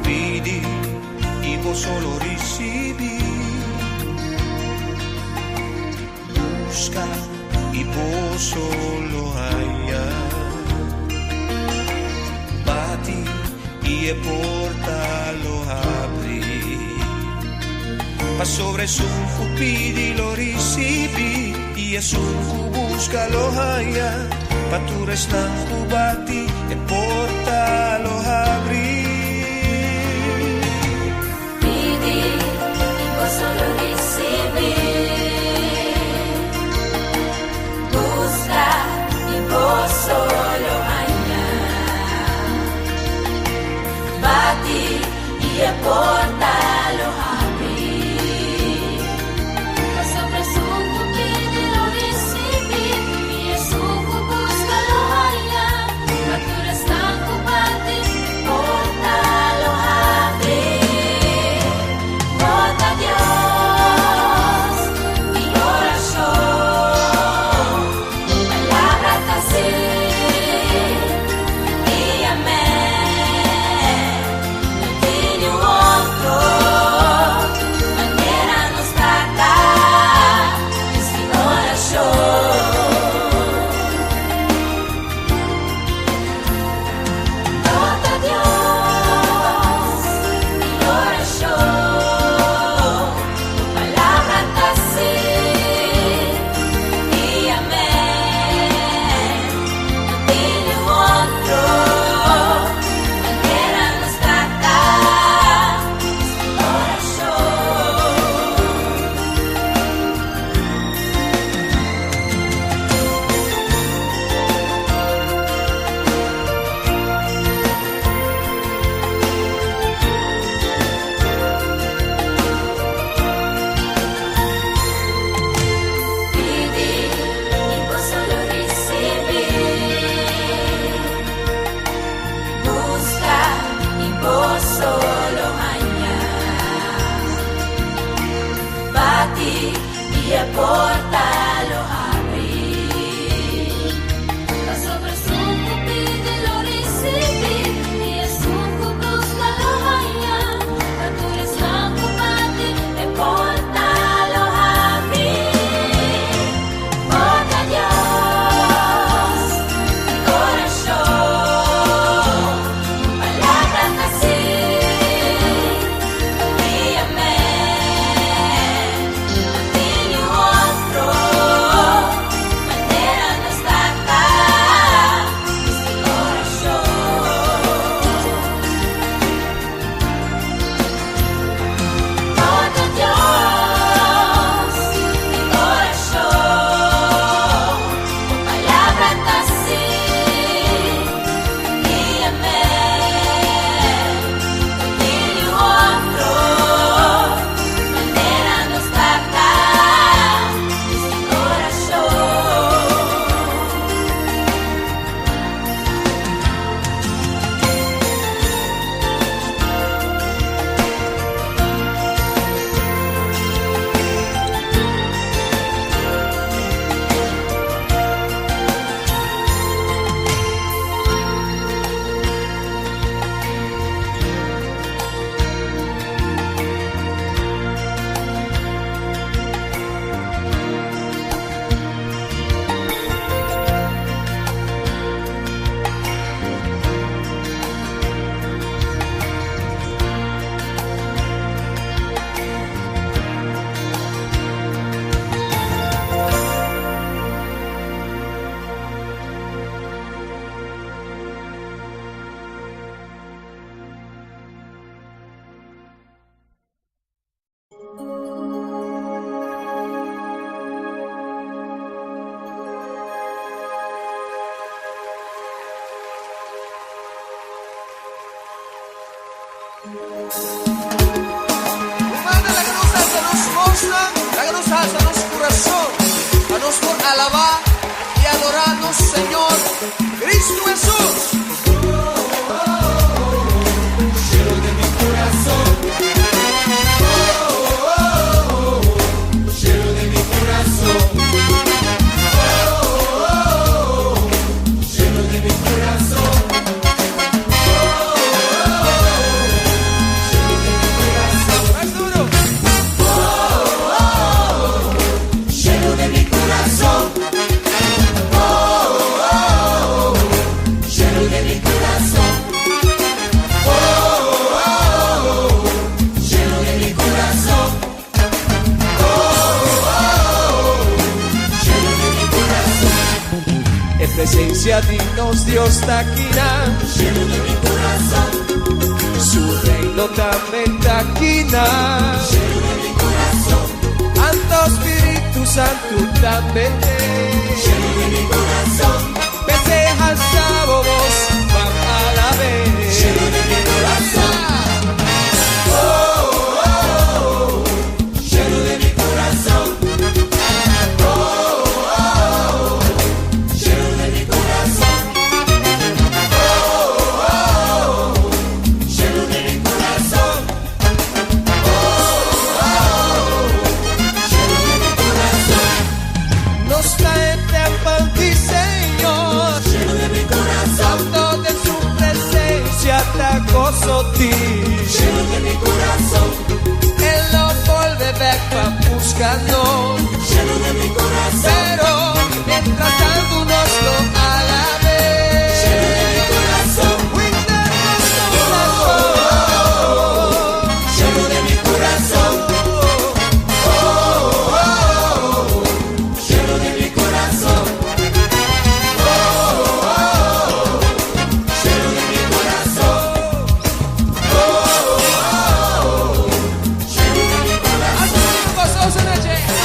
pidi y vos solo recibí. Busca y vos solo hallas. Bati y a porta lo abrí. Pa sobre su pidi lo recibi y es un busca lo haya. Pa tu restando bati e porta lo abrí. Pidi y vos solo recibí. Busca y vos solo haya. Bati y a porta lo abrí. Pa sobre su pidi lo recibí y es un busca lo haya. Pa tu restando bati e porta lo abrí. Nota Dios y oración, palabra así y amén. No tiene otro, manera nos trata sin oración. Nota Dios y oración, palabra así y amén. No tiene otro, manera nos trata sin oración. Pidi y vos solo recibí. Busca y vos solo hallas. Bati y a porta lo abrí. Pa sobre su pidi lo recibí y es un busca lo haya. Pa tu restando bati e porta lo abrí. Nota Dios y oración, palabra así y amén. No tiene otro, manera nos trata sin oración. Nota Dios y oración, palabra así y amén. No tiene otro, manera nos trata sin Manda la cruz hacia nos mostra, la cruz hacia nos corazón, a nos por alabar y adorarnos, Señor Cristo Jesús. Cielo de mi corazón, cielo de mi corazón, cielo de mi corazón. presencia, dignos Dios taquina. lleno de mi corazón, Su reino también taquina. lleno de mi corazón, Santo Espíritu Santo también. lleno de mi corazón, Festeja sábados, van a la vez. lleno de mi corazón. Lleno de mi corazón, lleno de mi corazón, lleno de mi corazón, lleno de mi corazón, Nos trae tiempo al Señor, lleno de mi corazón, santo de su presencia te gozo ti. lleno de mi corazón, Él no vuelve back pa' buscarnos, lleno de mi corazón, pero mientras tanto nos lo alabe. lleno de mi corazón, lleno de mi corazón, lleno de mi corazón, lleno de mi corazón, lleno de mi corazón. Gozoso, Nache.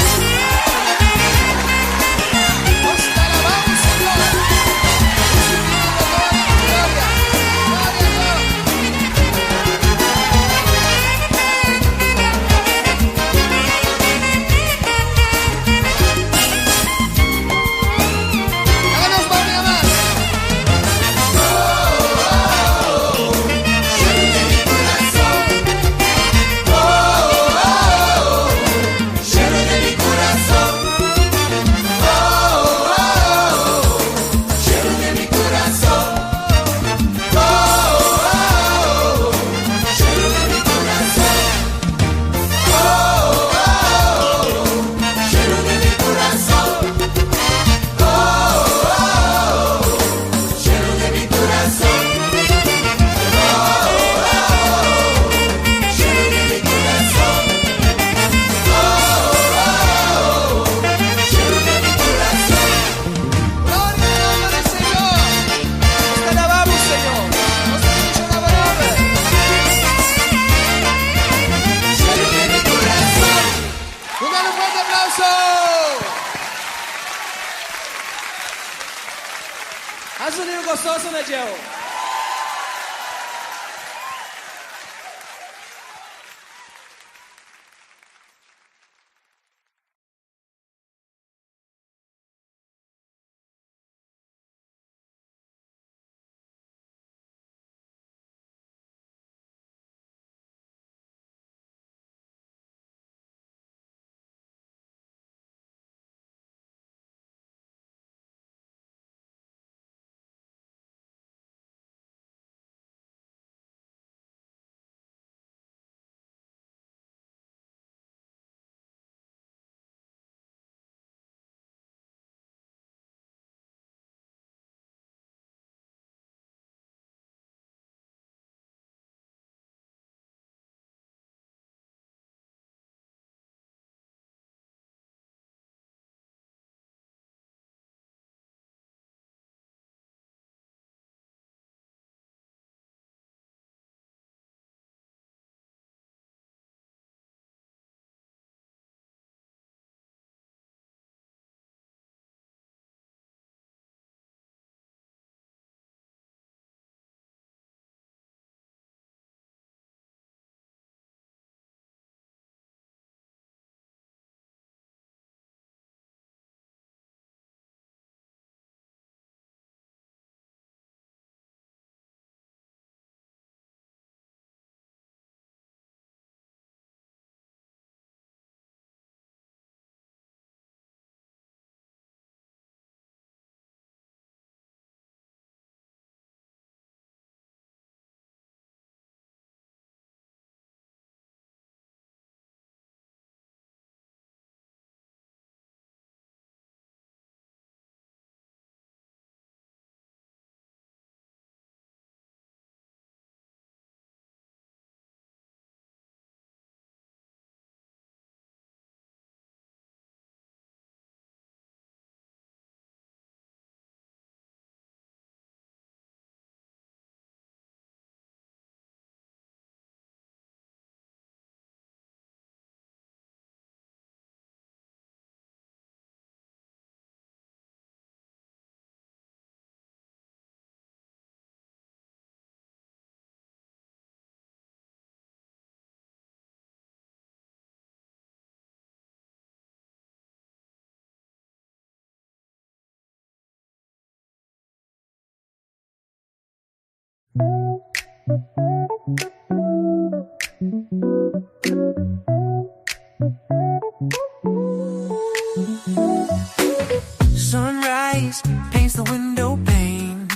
Sunrise paints the window pane.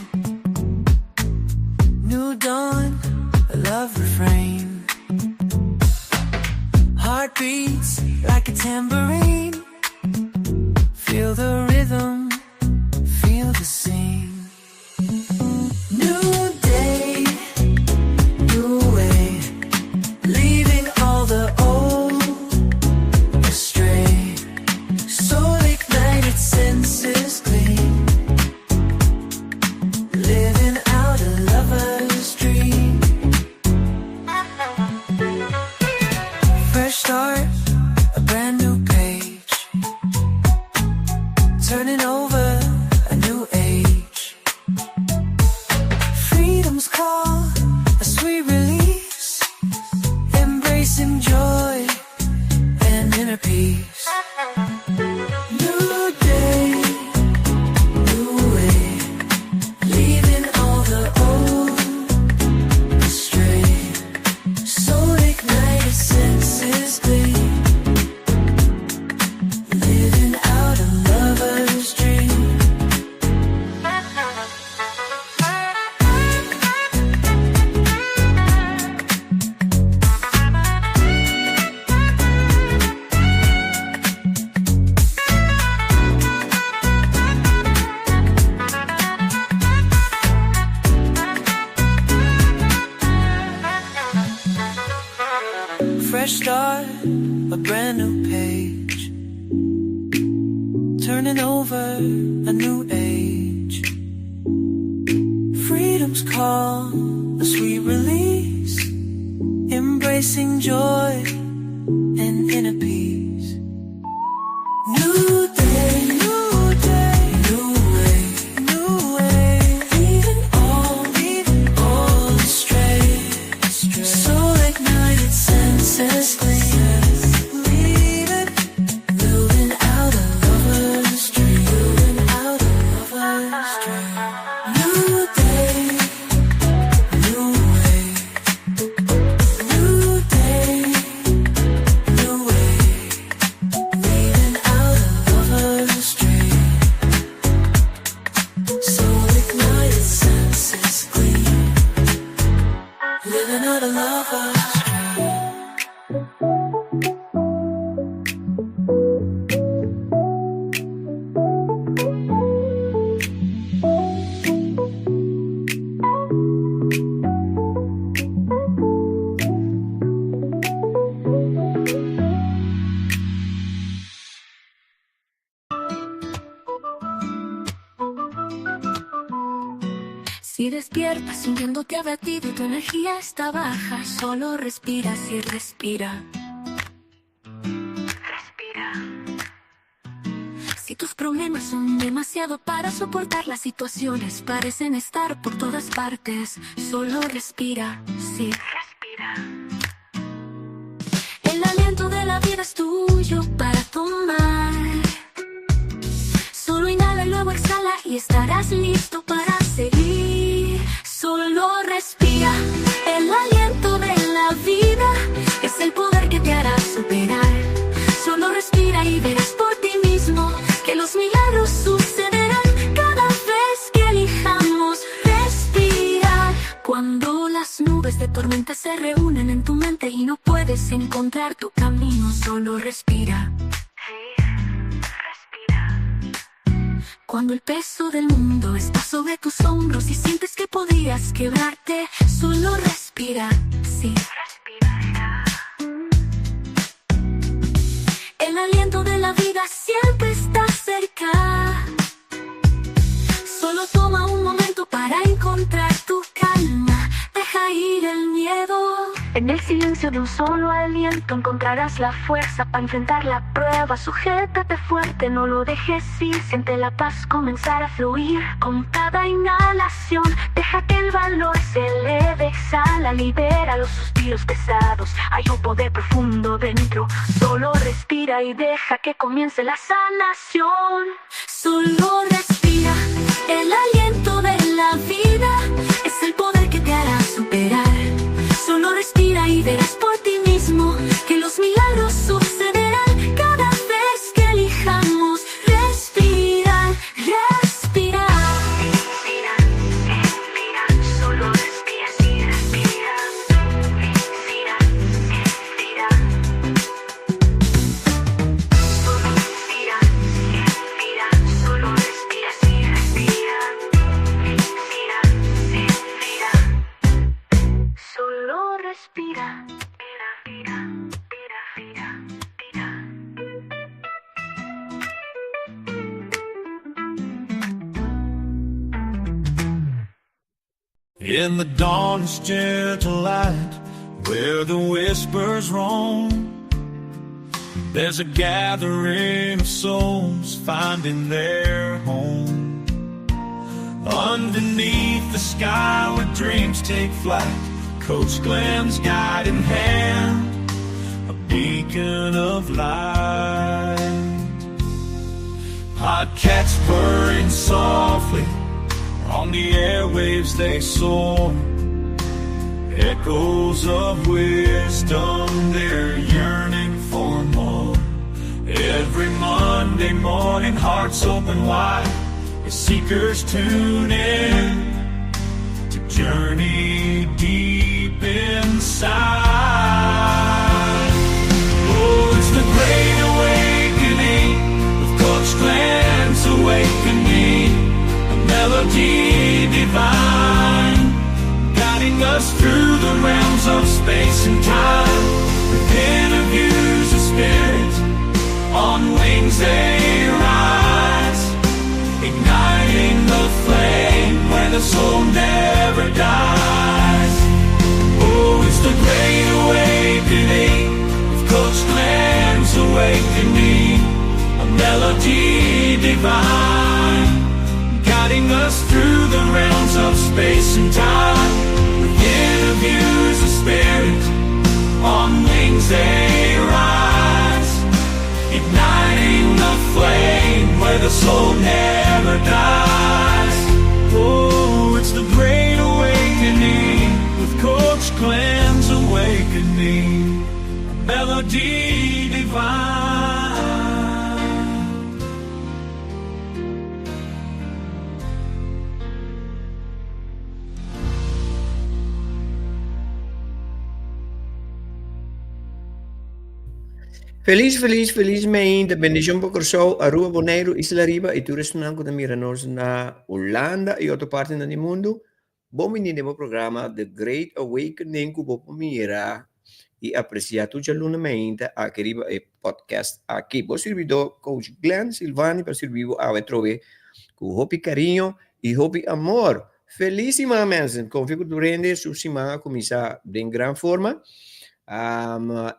New dawn, a love refrain. Heartbeats like a tambourine. Feel the rhythm, feel the scene. New day, new way. Leaving all the old astray. Soul ignited, senses clean. Living out a lover's dream. Fresh start, a brand new page. Turning over a new age. Freedom's call, a sweet release. Embracing joy and inner peace. New day, new way. Leaving all the old astray. Soul ignited, senses clean. Living out a lover's dream. Fresh start, a brand new page. Turning over a new age. Freedom's call, a sweet release. Embracing joy and inner peace. New day, new day, new way, new way. Leaving all astray. Soul ignited, senses clean. Leaving, building out a lover's dream. Building out a lover's dream. New day, new way. New day, new way. Leaving out a lover's dream. Soul ignited, senses clean. Living out a lover's dream. Si despiertas sintiéndote abatido y tu energía está baja, solo respiras y respira. Respira. Si tus problemas son demasiado para soportar, las situaciones parecen estar por todas partes, solo respira, sí, respira. El aliento de la vida es tuyo para tomar. Solo inhala y luego exhala y estarás listo para seguir. Solo respira. El aliento de la vida es el poder que te hará superar. Solo respira y verás por ti mismo que los milagros sucederán cada vez que elijamos respirar. Cuando las nubes de tormenta se reúnen en tu mente y no puedes encontrar tu camino, solo respira. Cuando el peso del mundo está sobre tus hombros y sientes que podrías quebrarte, solo respira, sí, respira. El aliento de la vida siempre está cerca. Solo toma un momento para encontrar tu calma. Deja ir el miedo. En el silencio de un solo aliento encontrarás la fuerza para enfrentar la prueba. Sujétate fuerte, no lo dejes ir. Siente la paz comenzar a fluir con cada inhalación. Deja que el valor se eleve, exhala, libera los suspiros pesados. Hay un poder profundo dentro. Solo respira y deja que comience la sanación. Solo respira. El aliento de la vida es el poder que te respira y verás por ti mismo que los milagros sucederán cada vez que elijamos respirar, respirar. Respira, respira, solo respira, sí, respira. Respira, respira. Solo respira, respira, solo respira, sí, respira. Respira, respira. Solo respira. Respira, respira, respira, respira. In the dawn's gentle light, where the whispers roam, there's a gathering of souls finding their home. Underneath the sky where dreams take flight, Coach Glenn's guiding hand, a beacon of light. Podcasts purring softly, on the airwaves they soar, echoes of wisdom, they're yearning for more. Every Monday morning, hearts open wide, as seekers tune in to journey deep inside. Oh, it's the great awakening, with Coach Glenn's awakening, a melody divine, guiding us through the realms of space and time, with interviews of spirit, on wings they rise, igniting the flame where the soul never dies. Oh, it's the great awakening, with Coach Glenn's awakening, a melody divine, guiding us through the realms of space and time, with interviews of spirit, on wings they rise, igniting the flame where the soul never dies. Oh, it's the great awakening, with Coach Glenn's awakening, a melody divine. Felizmente, bendición por Curaçao, Aruba, Bonaire, Isla Riba, e tu restaurante da Miranos na Holanda e outra parte do mundo. Bom menino no programa The Great Awakening, que vou mira e apreciar tudo alunamente aqui no podcast aqui. Vou servir do Coach Glenn Silvani para servir a trove com hopi carinho e hopi amor. Felíssima, mensen. Confio que tu rende sua semana começar em grande forma.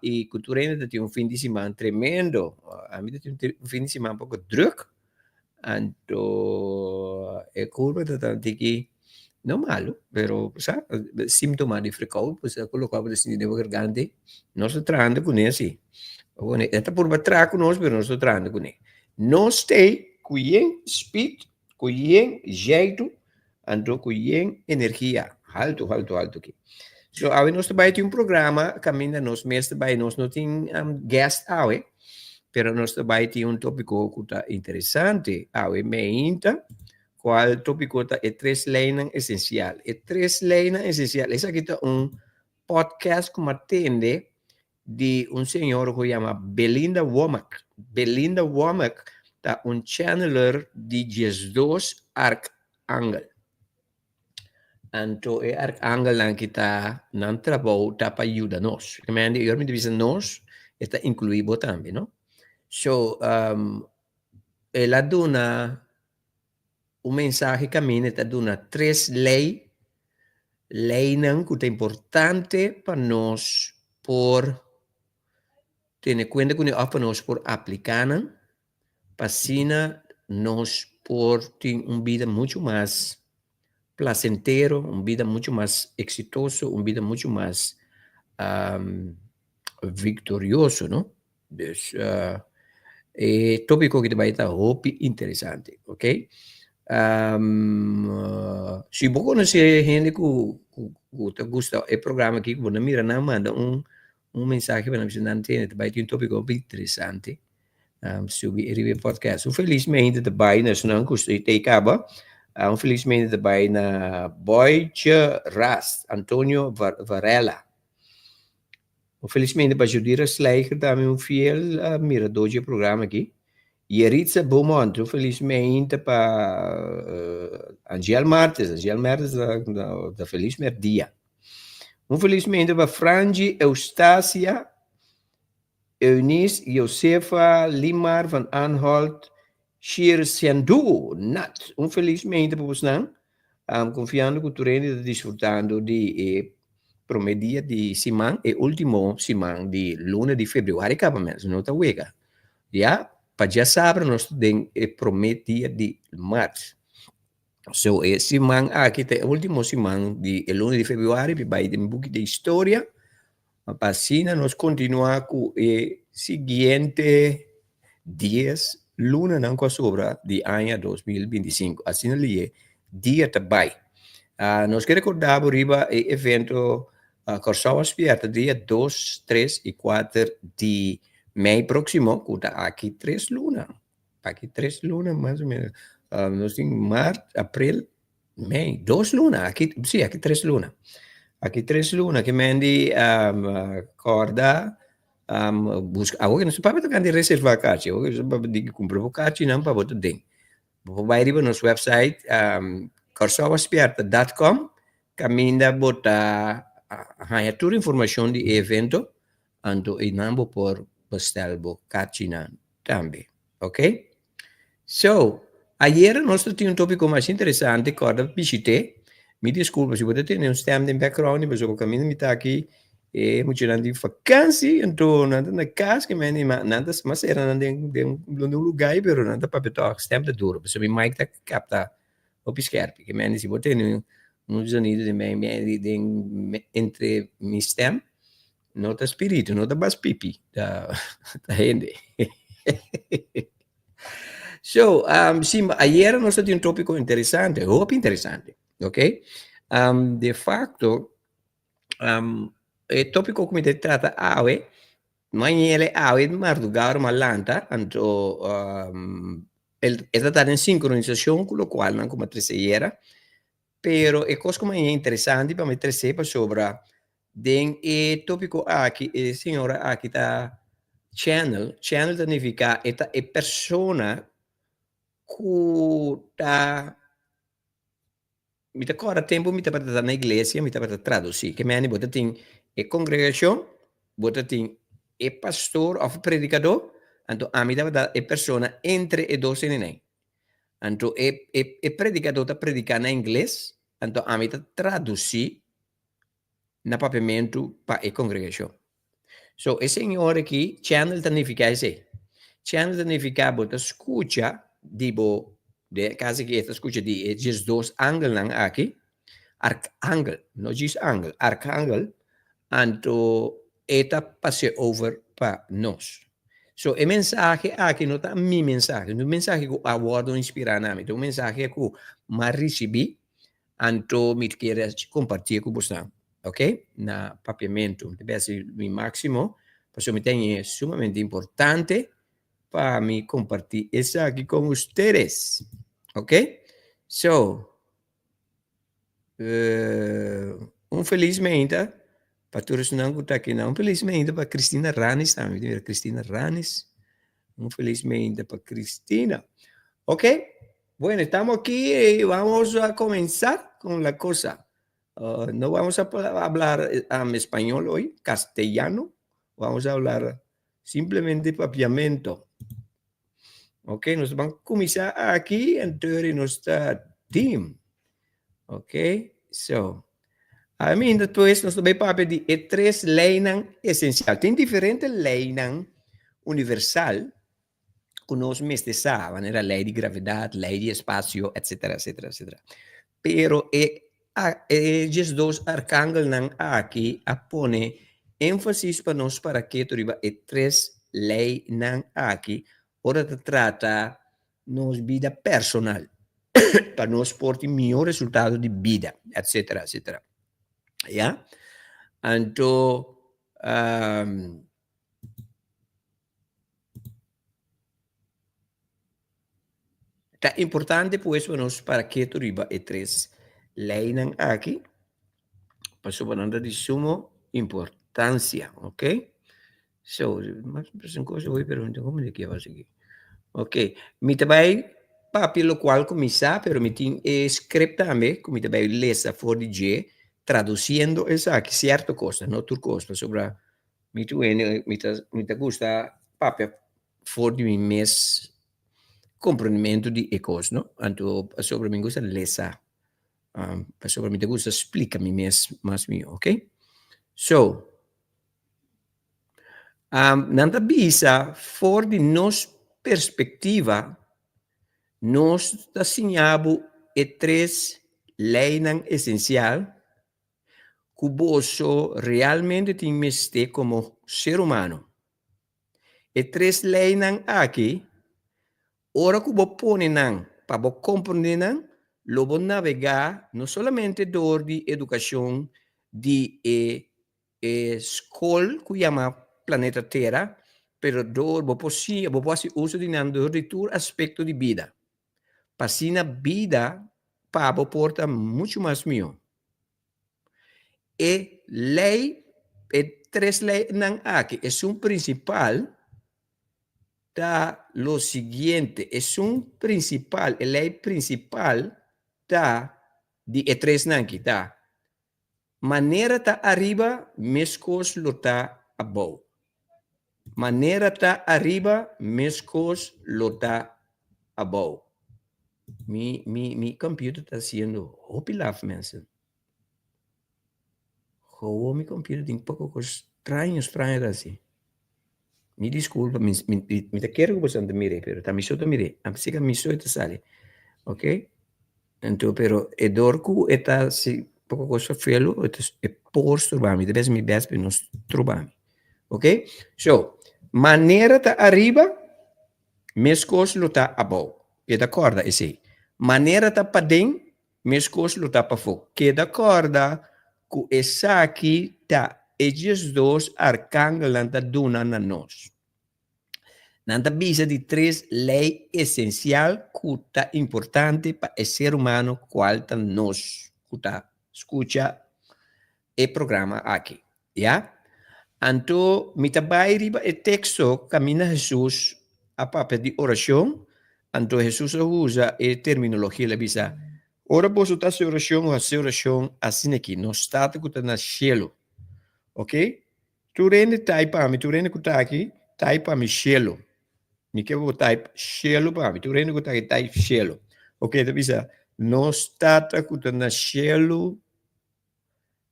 E cultura ainda tem fim de semana tremendo. A mim tem fim de semana um pouco druk. Então, é curva da que não malo, pero sabe, sintoma de frequência, pois é colocado assim de garganta. Nós estamos tratando com isso. Esta por baixo com nós, mas nós estamos tratando com ele. Nós stay com speed, com jeito, ando com energia. Alto aqui. So, awe nós também tem programa, caminha nós mesmo também, nós não tem guest awe, pero nós também tem tópico que está interessante, awe meinta, qual tópico está é 3 linhas essencial. É 3 linhas essencial. Esse aqui está podcast que atende de senhor que se chama Belinda Womack. Belinda Womack está channeler de Jesus Arcángel. Então, é Arcángel que está no trabalho para ajudar nós. Mas, eu me digo, nós está incluído também, não? So, ela dá mensagem que caminha, está dando 3 leis que é importante para nós por ter conta com para nós por aplicar, para assim nós por ter uma vida muito mais placentero, uma vida muito mais exitoso, uma vida muito mais vitorioso, não? É tópico que vai estar muito interessante, ok? Se você conhecer gente que gosta do programa aqui, você mira na manda mensagem para nós não tem, vai ter um tópico bem interessante sobre o podcast. Felizmente também nós não gostei de acaba. Felizmente também na Boyce Rast, Antonio Varela. Felizmente para ajudar a Sleicher também fiel mira doje programa aqui. Yeritza Beaumont, felizmente para Angel Martes da felizmente dia. Felizmente para Frangi Eustácia Eunice Josefa Limar van Anholt Shir Sendu Nat. Felizmente para você confiando que o treino está desfrutando de promedia de semana e último semana de luna de fevereiro, acaba mesmo, não está hueca. Já? Para já saber, nós temos prometia de março. So, esse semana aqui tem o último semana de luna de fevereiro, vai ter um pouco de história. Para assim, nós continuamos com o seguinte dias, luna não com a sobra de ano 2025. Assim, ali é dia também. Nós queremos recordar por riba o evento Corsão Aspierta, dia 2, 3 e 4 de mês próximo, que está aqui 3 lunas. Aqui 3 lunas, mais ou menos. Nós temos março, abril, mês, 2 lunas. Aqui 3 lunas. Aqui 3 lunas, que mende corda, busca. Agora, não se pode tocar de reservar caixa. Agora, se pode dizer que comprou caixa, não pode botar dentro. Vai riba no nosso website, corsãoaspierta.com, caminha botar toda a informação do evento, e não por bestel bo cachina também, ok? So, ayer nós tínhamos um tópico mais interessante, que eu visitei. Me desculpa se você tem stem de background, mas eu caminho está aqui, muito de vacância, então nada na casa que nada, mas era de um lugar, pero nada para betar stem de duro, porque o mic está capta o piscar, porque se você tem sonido de entre mi stem, não está espírito, não está mais pipi da gente. So, sim, ayer nós tínhamos um tópico interessante, ok? De facto, o tópico que me trata hoje, não é hoje, mas lugar malanta, então, ele está em sincronização com o qual não como terceira, pero é coisa como é interessante para me trazer sobre o tópico aqui, a senhora aqui está channel significa esta é persona que está me agora tempo me para estar na igreja me para traduzir que me bota tem congregação bota tem pastor ou predicador então a mim dá é persona entre e dois nem então predicador está predicando em inglês então a mim traduzir na papiamento para a congregação. So, esse senhor aqui, channel significa esse. Channel significa bota escucha, dibo, de casa que esta escucha de just dois ângulos aqui, arcángel, não diz ângulo, arcángel, então, eta passe over para nós. So, o mensagem aqui não está minha mensagem, o mensagem que eu abordo inspirar na minha, o mensagem que eu recebi, então, me quero compartilhar com vocês. Ok? Na papiamento, deve ser o máximo, porque me tem sumamente importante para me compartilhar isso aqui com vocês. Ok? So, felizmente, para todos não que estão aqui, felizmente para Cristina Ranes também, Cristina Ranes, felizmente para Cristina. Ok? Bueno, estamos aquí y vamos a comenzar con la cosa. No vamos a hablar español hoy, castellano, vamos a hablar simplemente papiamento. Ok, nos vamos a comenzar aquí en nuestro team. Ok, so, a mí después nos vamos a hablar de tres leyes esenciales. Hay diferentes leyes universal que nos saben, la ley de gravedad, ley de espacio, etcétera, etcétera, etcétera. Pero esses dois arcângelos aqui pone ênfase para nós para que toriba três leis aqui ora trata nos vida personal, para nós portar melhor resultado de vida, etc, etc. Yeah? Então, é importante, pois, para que tu riba e três leinan aqui, passou para de suma importância, ok? So, mas uma coisa eu pergunto, como é que vai seguir? Ok, me também papi lo qual começar, pero me tem script também, como também lesa for de G, traduzindo essa aqui, certa coisa, não outra coisa, sobre me tu me gusta papi for de mim mes compreendimento de ecos, no? Anto sobre me gusta lesa, sobre me gusta explica me mes mais mio, ok? So, nanta bisa for de nos perspectiva, nós assinhamos e três leis essencial que você realmente tem que como ser humano. E três leis aqui, ora que você põe para você compreender, lo vou navegar não somente dor de educação de escola que chama planeta Terra, pero dor você pode uso de todo aspecto de vida. Passina vida para porta muito mais mio. E lei, e três leis não aqui, é principal da lo seguinte, é principal, a lei principal da de três não aqui, tá? Maneira tá arriba, mescos lo tá abaixo. Maneira tá arriba, mescos lo tá abaixo. Mi computer está haciendo hopilaf, mensen. Gewoon mi computer tem pouco coisa estranho assim. Me desculpa, me te quero que você não mire, pero tá me só te mire. A psica me só te sale, ok? Então, pero é dorco está se pouco coisa felo, é posto bami, deve me best para nós trobami, ok? So, maneira tá arriba, mescos lo tá abaixo. É da corda, é assim. Maneira tá para dentro, mescos lo tá para fora. Que da corda, que essa aqui tá, esses dois arcângelos tá dando na nós. Nanta bisa de três leis essenciais que tá importante para o ser humano qual tá nós, que tá escuta o programa aqui, já? Então, me trabalha riba o texto caminha Jesus a papel de oração. Então, Jesus usa a terminologia, ele diz, ora você está a oração assim aqui, não está que está no cielo, ok? Tu rende para mim, tu rende que está aqui, para mim cielo. Me quer botar cielo para mim, tu rende que está aqui, cielo. Ok, ele diz, não está que está no cielo,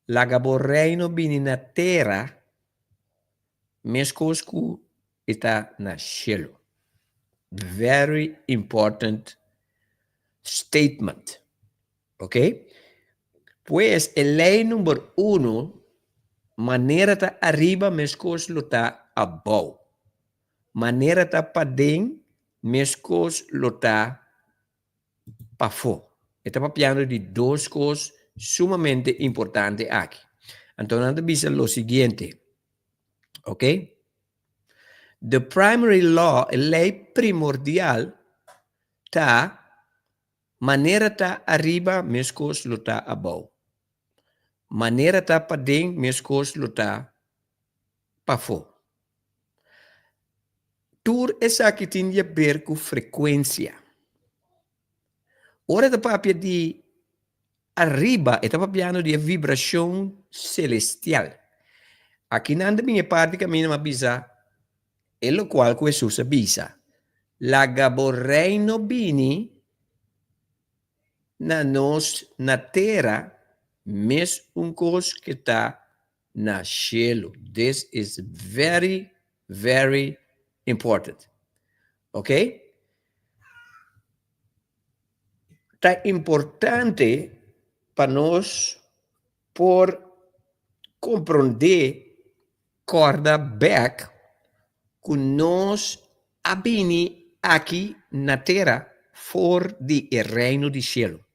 lagabo reino bini na terra, mescos que está no cielo. Very important statement. Ok? Pues el ley número 1, maneira tá arriba, mescos lo tá abaixo. Maneira tá para dentro, mescos lo tá para fora. Estamos falando de duas coisas sumamente importantes aqui. Então, nós vamos lo seguinte. Ok? The primary law, a lei primordial, tá maneira tá arriba, mescos lo tá abaixo. Maneira tá para dentro, mescos lo tá para fora. Tur essa que tem a ver com frequência. Ora da papia de arriba, estava falando de vibração celestial. Aqui na minha parte, caminho uma bisa, e lo qual Jesus avisa. La gaborreino bini na nos na terra, mes cos que está na cielo. This is very, very important. Ok? Tá importante para nós por compreender corda back que nós abini aqui na terra for el reino del cielo.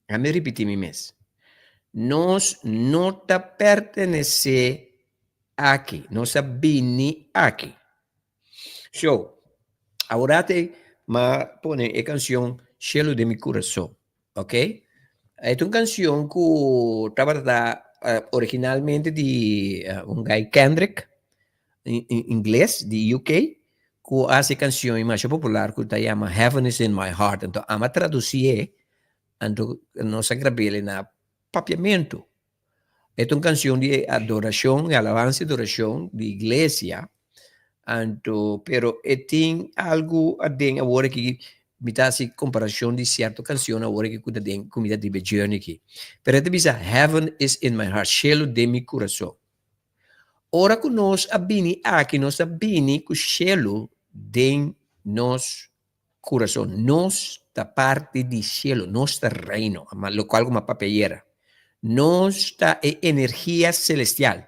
Déjame repetir mi mes. Nos no te pertenece aquí, nos vini aquí. So, ahora te ma pone la canción Cielo de mi corazón, ¿ok? Es una canción que estaba originalmente de un guy Kendrick, en inglés, de UK, que hace canción más popular que se llama Heaven is in my heart. Entonces, ama traducir, entonces, nos grabé en papiamento. Es una canción de adoración, de alabanza y adoración de iglesia. Pero tiene algo adentro ahora que me hace comparación de cierta canción ahora que cuida de comida de journey aquí. Pero te dice, Heaven is in my heart, cielo de mi corazón. Ora que nós abini aqui, nós abini que o cielo de nos coração, nós da parte do cielo, nós da reino, lo qual como papelera, nós da energia celestial.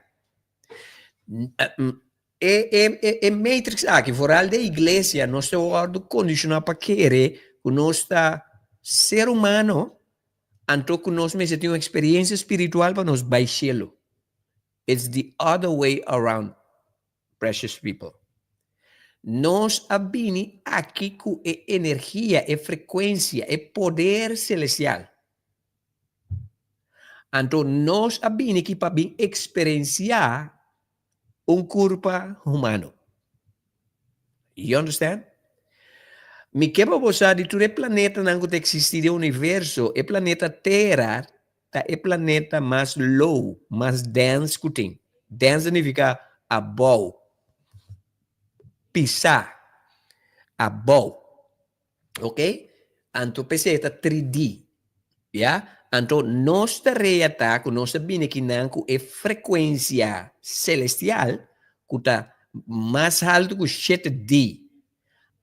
Matrix aqui, fora da igreja, nós estamos condicionados para querer que nós da ser humano, então que nós mesmo temos uma experiência espiritual para nós vai cielo. It's the other way around, precious people. Nos abini aqui com energia, frequência, poder celestial. Então, nós abini aqui para experienciar corpo humano. You understand? Me quebra você de todo o planeta que existe no universo, o planeta Terra, é o planeta mais low, mais dense que tem. Dense significa above. Pisar. Above. Ok? Então, pensei, é 3D. Yeah? Então, nossa realidade, que nós sabemos que não é frequência celestial, que está mais alto que 7D.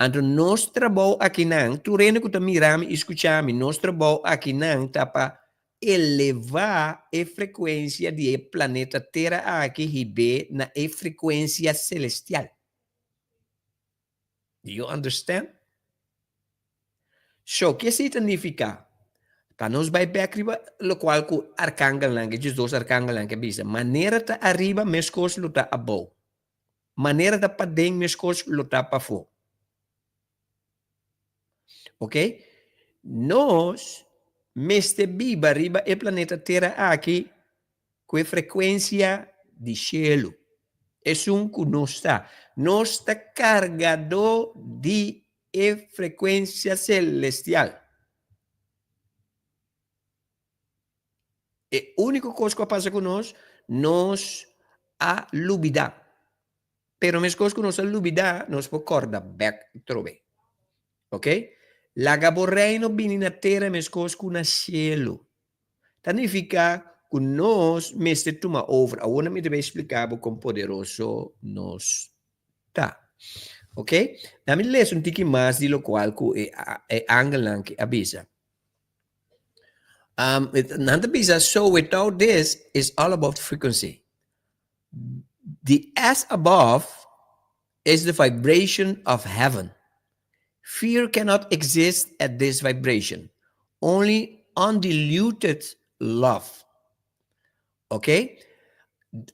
Então, nós trabalhamos aqui não, tu reino que tu miramos e escutamos, nós trabalhamos aqui não, tá para elevar a frequência do planeta Terra aqui e na frequência celestial. Do you understand? So, o que significa? Para nós vai arriba, lo qual que arcángel lang, que dois arcángelos lang que bisa. Maneira ta arriba, mes coisas lo ta above. Maneira ta pa dentro, mes coisas lo ta pa fora. Ok? Nós meste viva arriba el planeta Terra aqui com a frequência de cielo. É que não está cargado de frequência celestial. A única coisa que passa com nós a lubida. Pero mais coisa que nós a lubida, nós podemos corda back trove. Ok? La gaborreino bini na terra mes coisas que na cielo. Significa que nós meste toma over. Agora me deve explicar como poderoso nós tá. Ok? Dá-me ler um tique mais de lo qual que é Angelan que avisa. Nanda bisa, so without this, it's all about frequency. The as above is the vibration of heaven. Fear cannot exist at this vibration. Only undiluted love. Ok?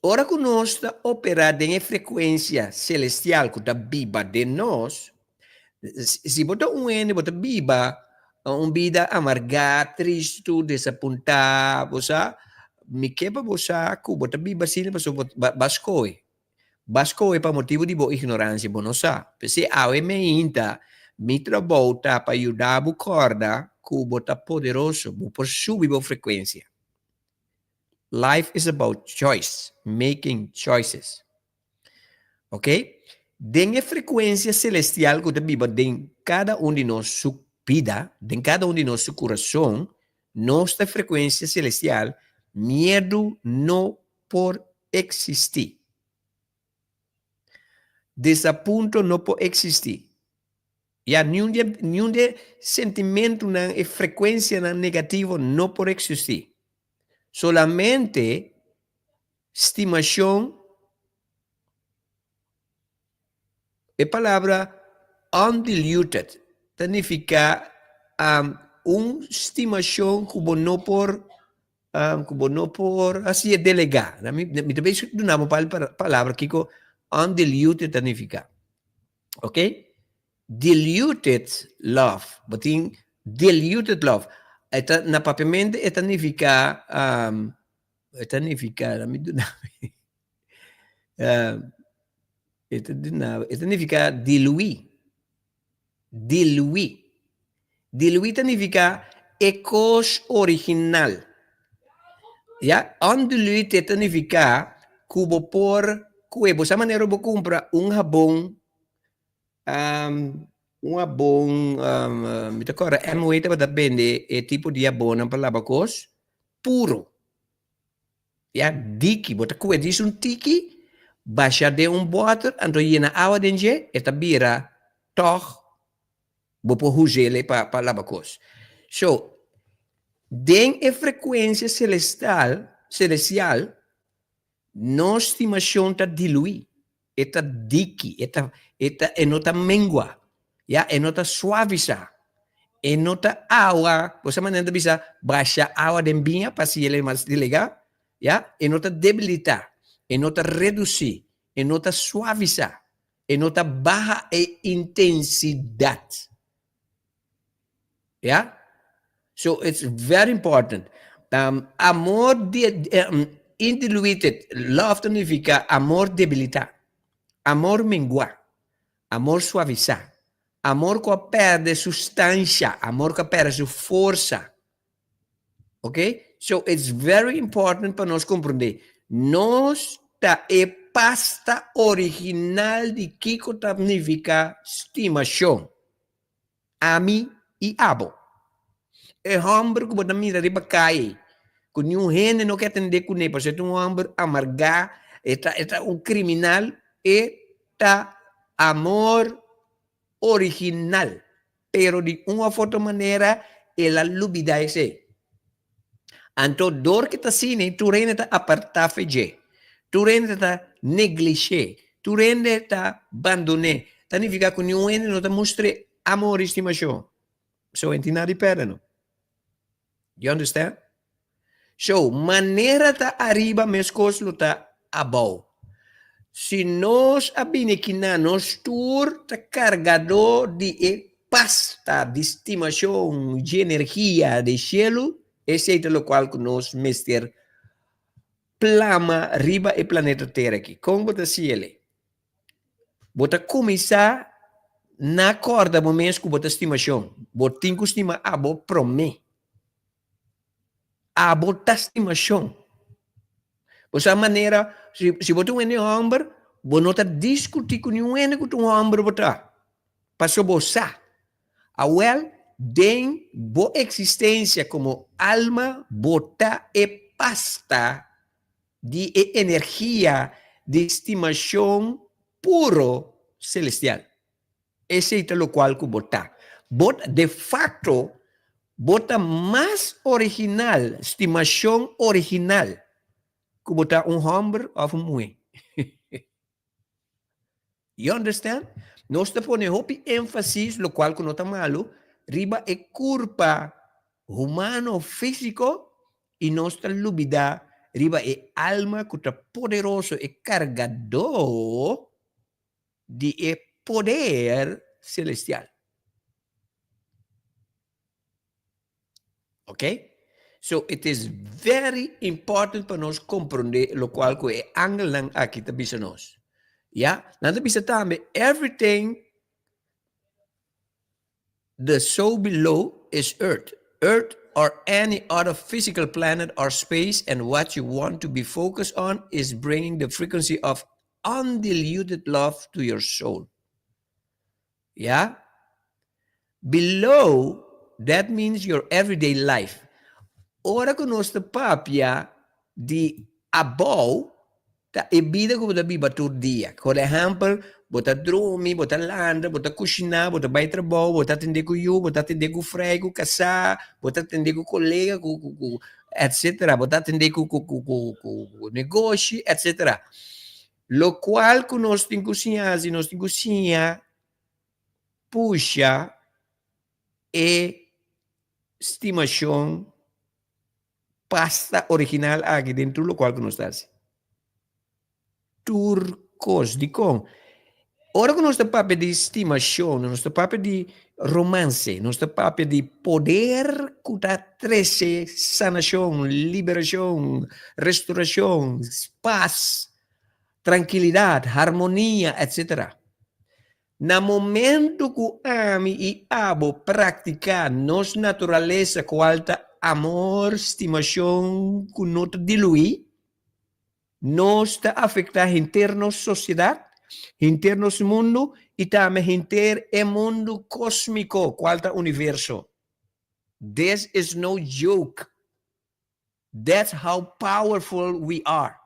Ora que nós está operando em frequência celestial que está viva de nós, se botar ene, botar viva, vida amargada, triste, desapontada, você, me quebra você, que botar viva assim, você bascoi. Bascoi para motivo de boa ignorância, bom não sabe. Se a me inta, me trabalha para ajudar a corda, que botar poderoso, por subir a frequência. Life is about choice, making choices. Ok? Den a frequência celestial que viva em cada de nós sua vida, em cada de nós seu coração, nossa frequência celestial, medo não por existir. Desaponto não pode existir. E nenhum sentimento na frequência negativa não pode existir. Solamente estimação é palavra undiluted. significa estimação que não por assim delegar. Me também não uma palavra que undiluted significa. Ok? Diluted love. Botin diluted love. Eta na papiamento significa significa diluir. Diluir. Diluir significa ecos original. Ya, undiluted significa cubo por cubo. Esa manera vos compra un jabón, me acorda, é moeda para vender é tipo de jabón para lavar cos puro. Ya, diki, bota cubo diz un tiki, baixa de un water, ando llena agua dentro, esta bira, toch, vou por rugele para lavar cos. So, den a frequência celestial, nossa estimação está diluída, está diki, está nota mengua, ya, nota suaviza, nota água, você maneira bisa baixa água de binha para se ele mais delega, ya, nota debilitar, nota reduzir, nota suavizar, nota baixa e intensidade, ya. So it's very important. Amor indiluted, love significa amor debilitar, amor menguar, amor suavizar, amor que perde substância, amor que perde sua força. Ok? So it's very important para nós compreender. Nós tá é pasta original de que significa estimação. Ami e abo. É homem que bota mira riba cai. Com nenhum rende não quer atender com ele. Porque é um homem amargar, é criminal, é amor original. Pero de uma outra maneira, ela lubida esse. Então, dor que está assim, tu rende está apartar feijão. Tu rende está negligir. Tu rende está abandonar. Significa que nenhum rende não te mostra amor e estimação. So, entina de pera, não? You understand? So, maneira tá arriba, mas coisas tá abaixo. Se nós abine que nós tur tá carregado de pasta de estimação, de energia, de cielo, esse é o qual que nós mester plama riba e planeta Terra aqui. Como você se ele? Você começar na corda momentos que você estimação. Você tem que estimar a você promete. A botar estimação. Dessa maneira, se você tem um homem, você não está discutindo com nenhum homem, passou você. A tem boa existência como alma, botar e pasta de energia, de estimação puro celestial. Esse é o qual que botar. De facto, bota mais original, estimação original, que botar homem ou mulher. You understand? Nós te ponemos ênfase, lo qual que não está malo, riba é culpa humano, físico, e nós te lubida, riba é alma que está poderoso e cargador de poder celestial. Okay? So it is very important para nós compreender lo qual que é angelang aqui ta bisa nós. Ja, nada bisa também everything the soul below is earth. Earth or any other physical planet or space, and what you want to be focused on is bringing the frequency of undiluted love to your soul. Yeah? Below, that means your everyday life. Ora que nós papia de above, tá é vida que você vive todo dia. Por exemplo, você dorme, você landa, você cozinha, você vai trabalhar, você atende com eu, você atende com o freio, com o casar, você atende com o colega, etc. Você atende com o negócio, etc. Lo qual que nós temos que cozinhar, se nós temos que cozinhar, puxa, estimación pasta original aqui dentro do qual que nós estamos. Turcos, de com. Ora que nós estamos papel de estimação, nós estamos papel de romance, nós estamos papel de poder que está trece, sanação, liberação, restauração, paz, tranquilidade, harmonia, etc. No momento que ami e abo praticar nossa natureza com alta amor, estimação, que não te dilui, não está afetando internos sociedade, internos mundo e também inter e mundo cósmico, com alta universo. This is no joke. That's how powerful we are.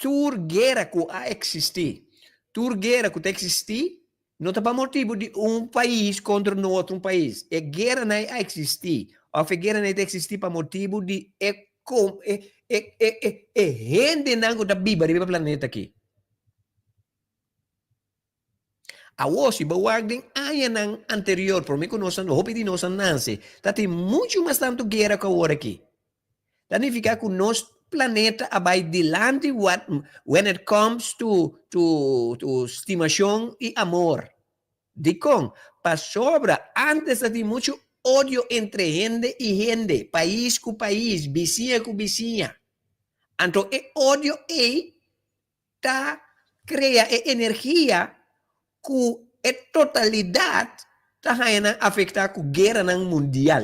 Tur guerra que a existir. Tur guerra que existir, não é para motivo de país contra no outro país. É guerra não existir. Ou a guerra não existir para motivo de gente não da Bíblia do planeta aqui. A hoje, baguagem ano anterior, por mim que nós não hope de nós nasce, tá tem muito mais tanto guerra que agora aqui. Significa que nosso planeta vai dilante when it comes to estimação e amor. De com, para sobra, antes de muito ódio entre gente e gente, país com país, vizinha com vizinha. Então, o ódio cria energia que a totalidade está afetar com a guerra mundial.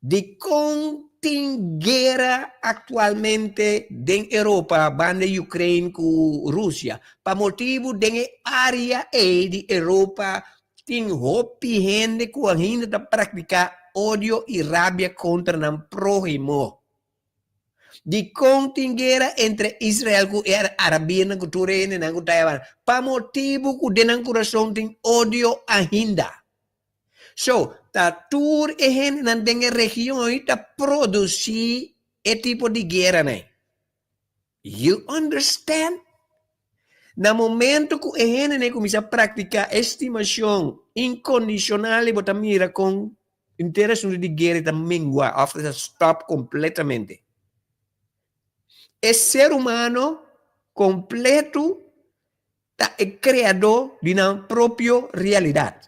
De com tem guerra atualmente em Europa, banda Ucrânia com Rússia, para motivo da área de Europa, tem hopi gente que ainda pratica ódio e rabia contra o próximo. De com tem guerra entre Israel e Arabia, com Turene e com Taiwan, para motivo que dentro do coração tem ódio ainda. So, ta tur e gente na região ta produzir e tipo de guerra, né? You understand? No momento que a gente começa a praticar estimação incondicional e botar mira com interesse de guerra ta mingua, after stop completamente. O ser humano completo é criador de uma própria realidade.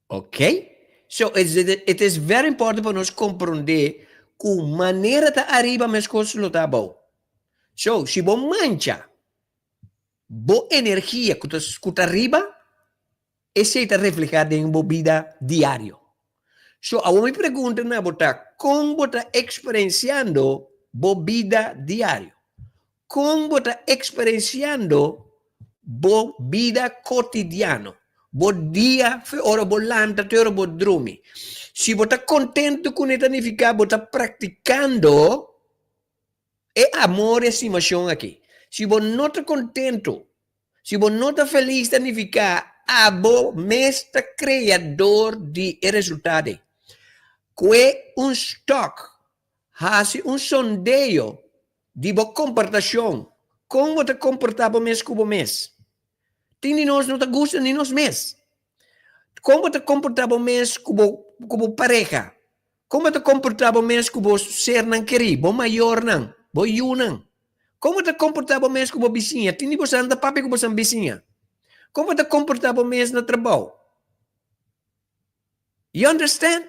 Ok? So, it is very important para nós compreender que a maneira de arriba mais coisas não está bom. So, se você mancha, boa energia que está arriba, essa está reflejada em uma vida diária. So, a minha pergunta é, como você está experienciando a vida diária? Como você está experienciando a vida cotidiana? Bom dia, ora bolanta, ora bom dormir. Se você está contente com isso, significa você está praticando amor e estimação aqui. Se você não está contente, se você não está feliz, significa você criador de resultado. Que stock, hace sondeio de boa comportação. Como você comportava mês com mês? Tem nós não te gusta nem nós mesmos. Como te comportava mês como pareja? Como te comportava mês como ser não querer? Bom maior não, bom you não. Como te comportava mês como vizinha? Tem você anda papi como você vizinha. Como te comportava mês no trabalho? You understand?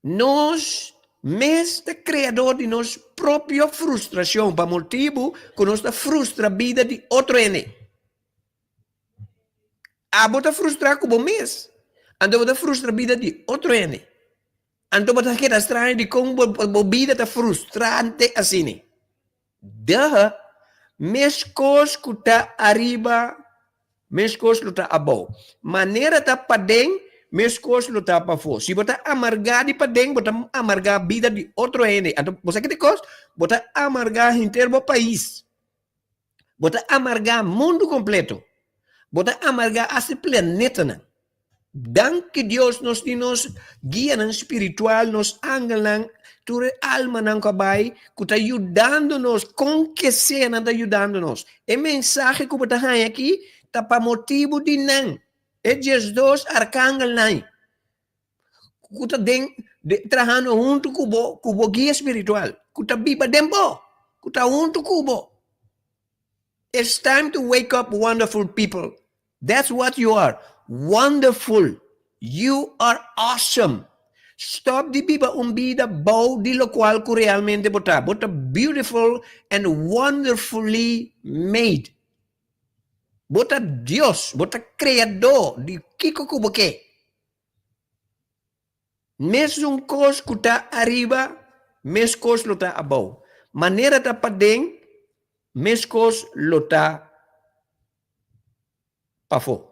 Nós mês é criador de nossa própria frustração, para motivo que nós frustra a vida de outro ene. Bota frustrar com o mês. Então, bota frustrar a vida de outro ene. Então, bota queda estranha de como a vida está frustrante assim. Mês coisa que está arriba, mês coisa que está abaixo. Maneira está para dentro, mês coisa que está para fora. Se bota amargar de para dentro, bota amargar a vida de outro ene. Então, você que tem coisa, bota amargar inteiro o país. Bota amargar o mundo completo. Bota amargar esse planeta, não. Dan que Deus nos guia no espiritual, nos angelan, tua alma não cabai, que está ajudando-nos, com que seja, não está ajudando-nos. E mensagem que está aqui, está para motivo de não. Esses dois arcângelos aí. Kuta trabajando junto com o guia espiritual. Kuta biba dembo. Kuta junto com o. It's time to wake up, wonderful people. That's what you are. Wonderful. You are awesome. Stop di biba vida bau di lo qual ku realmente bota. Bota beautiful and wonderfully made. Bota Dios, bota creador di kiko kuboke. Mes un cos kuta arriba, mes cos lota abau. Manera ta padeng, mes cos lota pafo.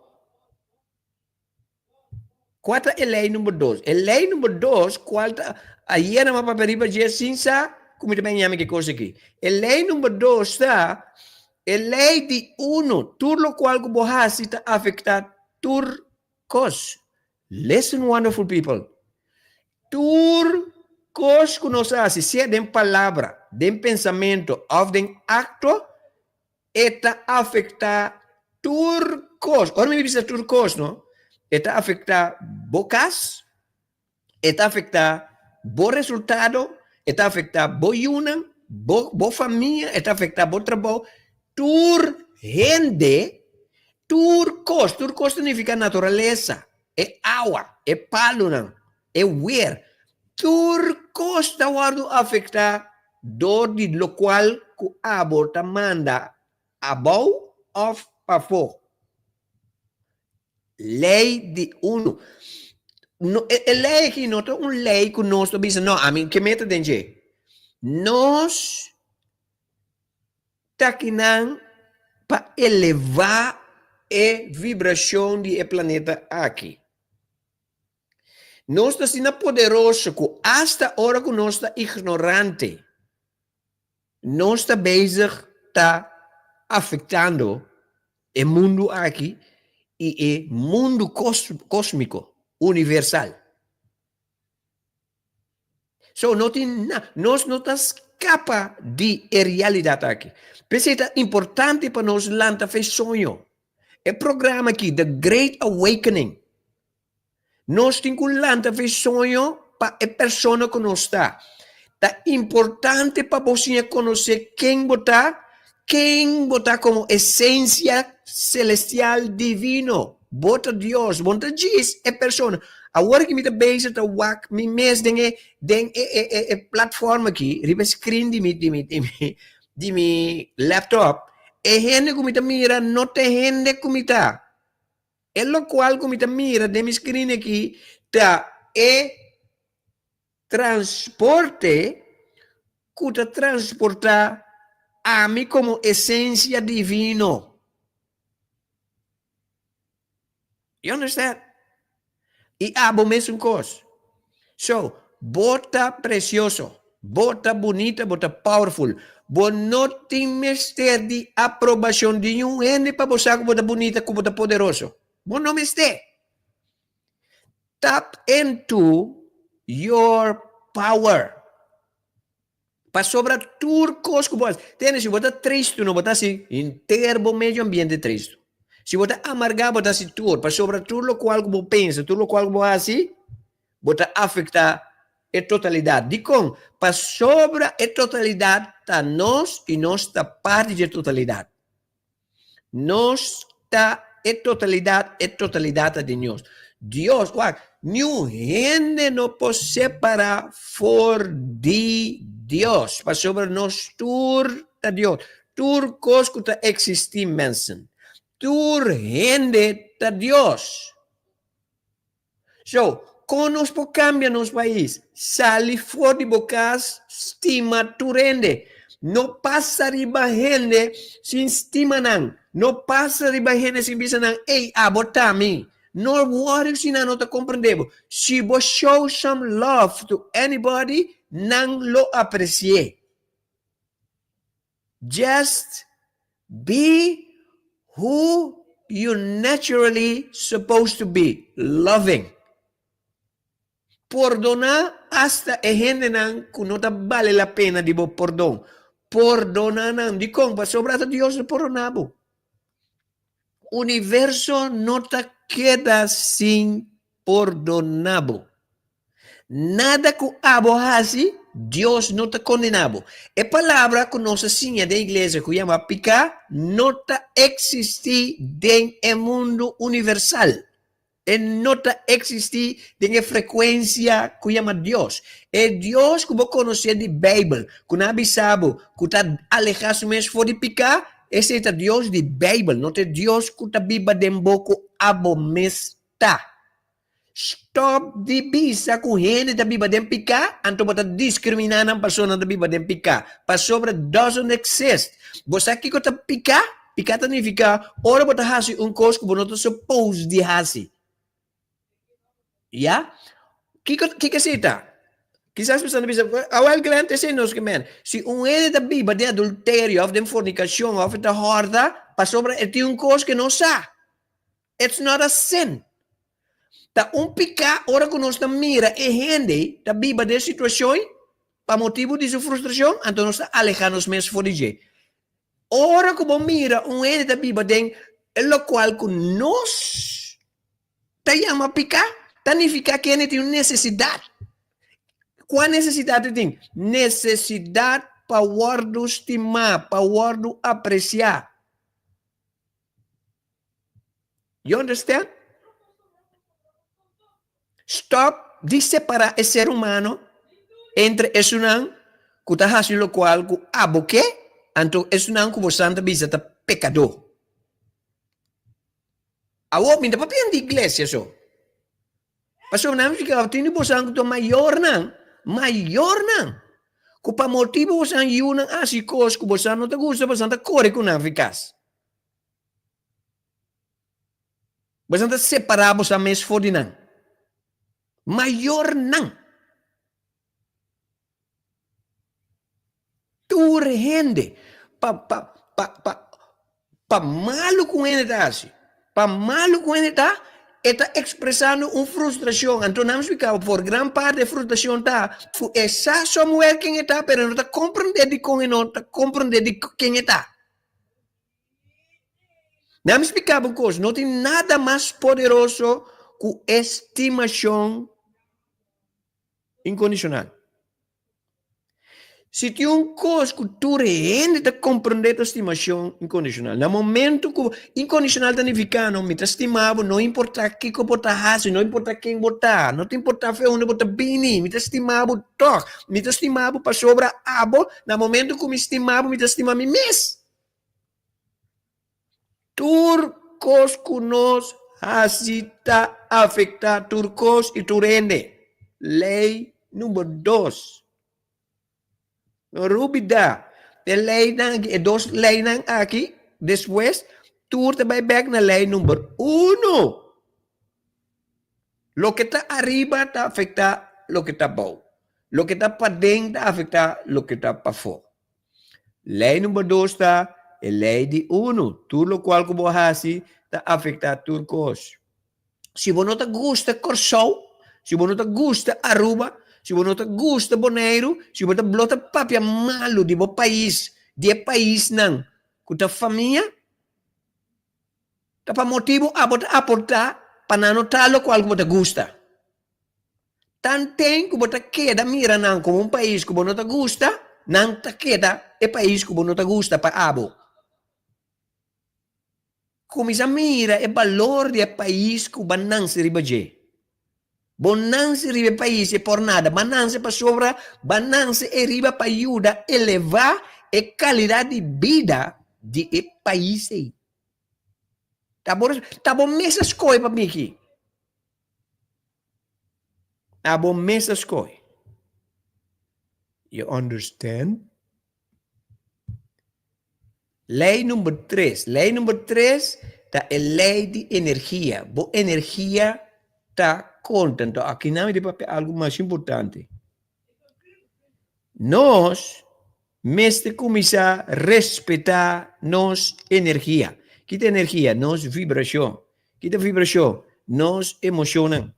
Quata é lei número 2. A lei número 2, qualta aí na mapa periba je sinsa, como também chama que coisa aqui. A lei número 2 está a lei de uno, tur lo qual que bohasi está afetar tur cos. Listen, wonderful people. Tur cos que nos hace, se é de palavra, de pensamento ou de acto, está afetar tur cos. Ora me dice tur cos, não? Está afectar bocas, está afectar bo resultado, está afectar bo yuna, bo família, está afectar bo trabalho, tur rende, tur cos significa natureza, é água, é palo, é wear, tur cos está guardo afectar do de lo qual que a bota manda above of pafo. Lei de uno. No, lei aqui não é uma lei que nós estamos não, a mim que meta dentro. Nós tá aqui para elevar a vibração do planeta aqui. Nós estamos sendo poderoso que hasta a hora que nós estamos ignorante. Nós estamos bezig tá afetando o mundo aqui. E o mundo cósmico, universal. So, nós não escapa de realidade aqui. Isso é importante para nós lançar fez sonho. O programa aqui, The Great Awakening. Nós temos que lançar fez sonho para a pessoa que nós está. É importante para você conhecer quem botar como essência celestial divino. Bota Deus, bota Jesus, é pessoa. Agora que me está bem, tá wak, me mes den plataforma aqui, riba screen de mi laptop, e gente que me está mira, não tem gente que me está. É lo qual que me está mira, de mi screen aqui, tá, é transporte, que tá transportar a mim como essência divino. You understand? E abo mesmo coisa. So, bota precioso, bota bonita, bota powerful. Bo não tem mistério de aprovação de nenhum ende para você que bota bonita, que bota poderoso. Bo não mistério. Tap into your power. Para sobrar turcos que você tem, se você triste, não botar assim, inteiro meio ambiente triste. Se você amargar, botar assim tudo, para sobrar tudo lo qual que você pensa, tudo lo qual que você assim, botar afetar a totalidade. Digo, para sobrar a totalidade, está nós e nós está parte da totalidade. Nós está a totalidade de Deus. Deus, nenhum gente não pode separar for de Deus. Para sobre nós, tur a Deus. Tur cos que está existir, mensen. Tur gente a Deus. So, como nós podemos cambiar nos país, sali fora de bocas, estima tu rende. Não passa riba gente sem estima não. Não passa riba gente sem bisa não. Ei, botar mim. No worry se não está compreendendo. Se você show some love to anybody, não lo aprecie. Just be who you naturally supposed to be, loving. Perdonar hasta a gente não que não vale a pena de bo perdão. Perdonar não. De como? Sobrado Deus perdonado. Universo não está queda sin perdonado. Nada que abo hace, Dios no te condenado. A palavra que nossa senha da igreja que chama picar, não está existir dentro do mundo universal. E não está existir dentro da frequência que chama Deus. É Deus que você conhecer de Bíblia, que não sabe que está alejado mesmo fora de picar, esse é Deus de Bíblia, não é Deus que está viva dentro boco abo mesmo está. Stop de bisa com gente da Bíblia de picar, então você discriminar a pessoa da Bíblia de picar. Palavra doesn't exist. Você aqui que está picar significa, ora você faz coisa que você não está supposed de fazer. Ja? Que é isso? Quizás você não pensa, awal grande é nos que men. Se ele da Bíblia de adultério, ou de fornicação, ou de horda, palavra é coisa que não sabe. It's not a sin. Ta picar, ora que nós mira e gente da Bíblia de situação, para motivo de sua frustração, então nós alejamos mesmo fora de. Ora que você mira gente da Bíblia de lo qual que nós te chama picar, significa que ele tem necessidade. Qual necessidade tem? Necessidade para guardar estimar, para guardar apreciar. You understand? Stop de separar o ser humano entre esse não que está fazendo o qual que aboque, então esse não que você anda visita pecador. A homem da papel de igreja só. Pastor não fica tendo você que maior não, que para motivo você não assim coisa que você não te gosta, você não corre com não ficas. Você não separar você mesmo for de não. Maior não. Tu rende pa malo com ele tá assim. Pa malo com ele tá, está expressando uma frustração. Então não fica por grande parte da frustração tá, essa Samuel quem está, pero não está compreendendo de como não está compreendendo de quem está. Não me explicava uma coisa, não tem nada mais poderoso que estimação incondicional. Se tem uma coisa que tu rende de compreender a estimação incondicional, no momento que incondicional significa não me estimava, não importa o que você faz, não importa quem você está, não te importa onde você vem, me estimava toque, me estimava para sobre abo, no momento que me estimava, me estimava a mim mesmo. Turcos que nos está afetar turcos e tu rende. Lei número 2. No rubida. A lei e dos leis aqui, depois, tu te vai back na lei número 1. Lo que está arriba está afectar lo que está abaixo. Lo que está para dentro está afectar lo que está para fora. Lei número 2 está a lei de 1. Tudo o qual que você faz está afetar turcos. Se você não te gosta Corsol, se você não te gosta Aruba, se você não te gosta Bonaire, se você não te papia malo de seu país, de país não, que a família, tá para motivo a você aportar para não notar o qual que você gosta. Tanto que você queda mira não como um país que você não te gosta, não te queda o país que você não te gosta para abo. Começa a mira o valor do país que você não se ribaje. Bonança riba país é por nada, bonança para sobra, bonança é riba para ajudar a elevar a qualidade de vida do país. Tá bom mesas coisas para mim aqui. Tá bom mesas coisas. You understand? Lei número 3. Lei número 3 é a lei de energia. Boa energia está contando. Aqui não é algo mais importante. Nós, mesmo começar a respeitar nossa energia. Que é energia? Nossa vibração. Que é vibração? Nossa emoção.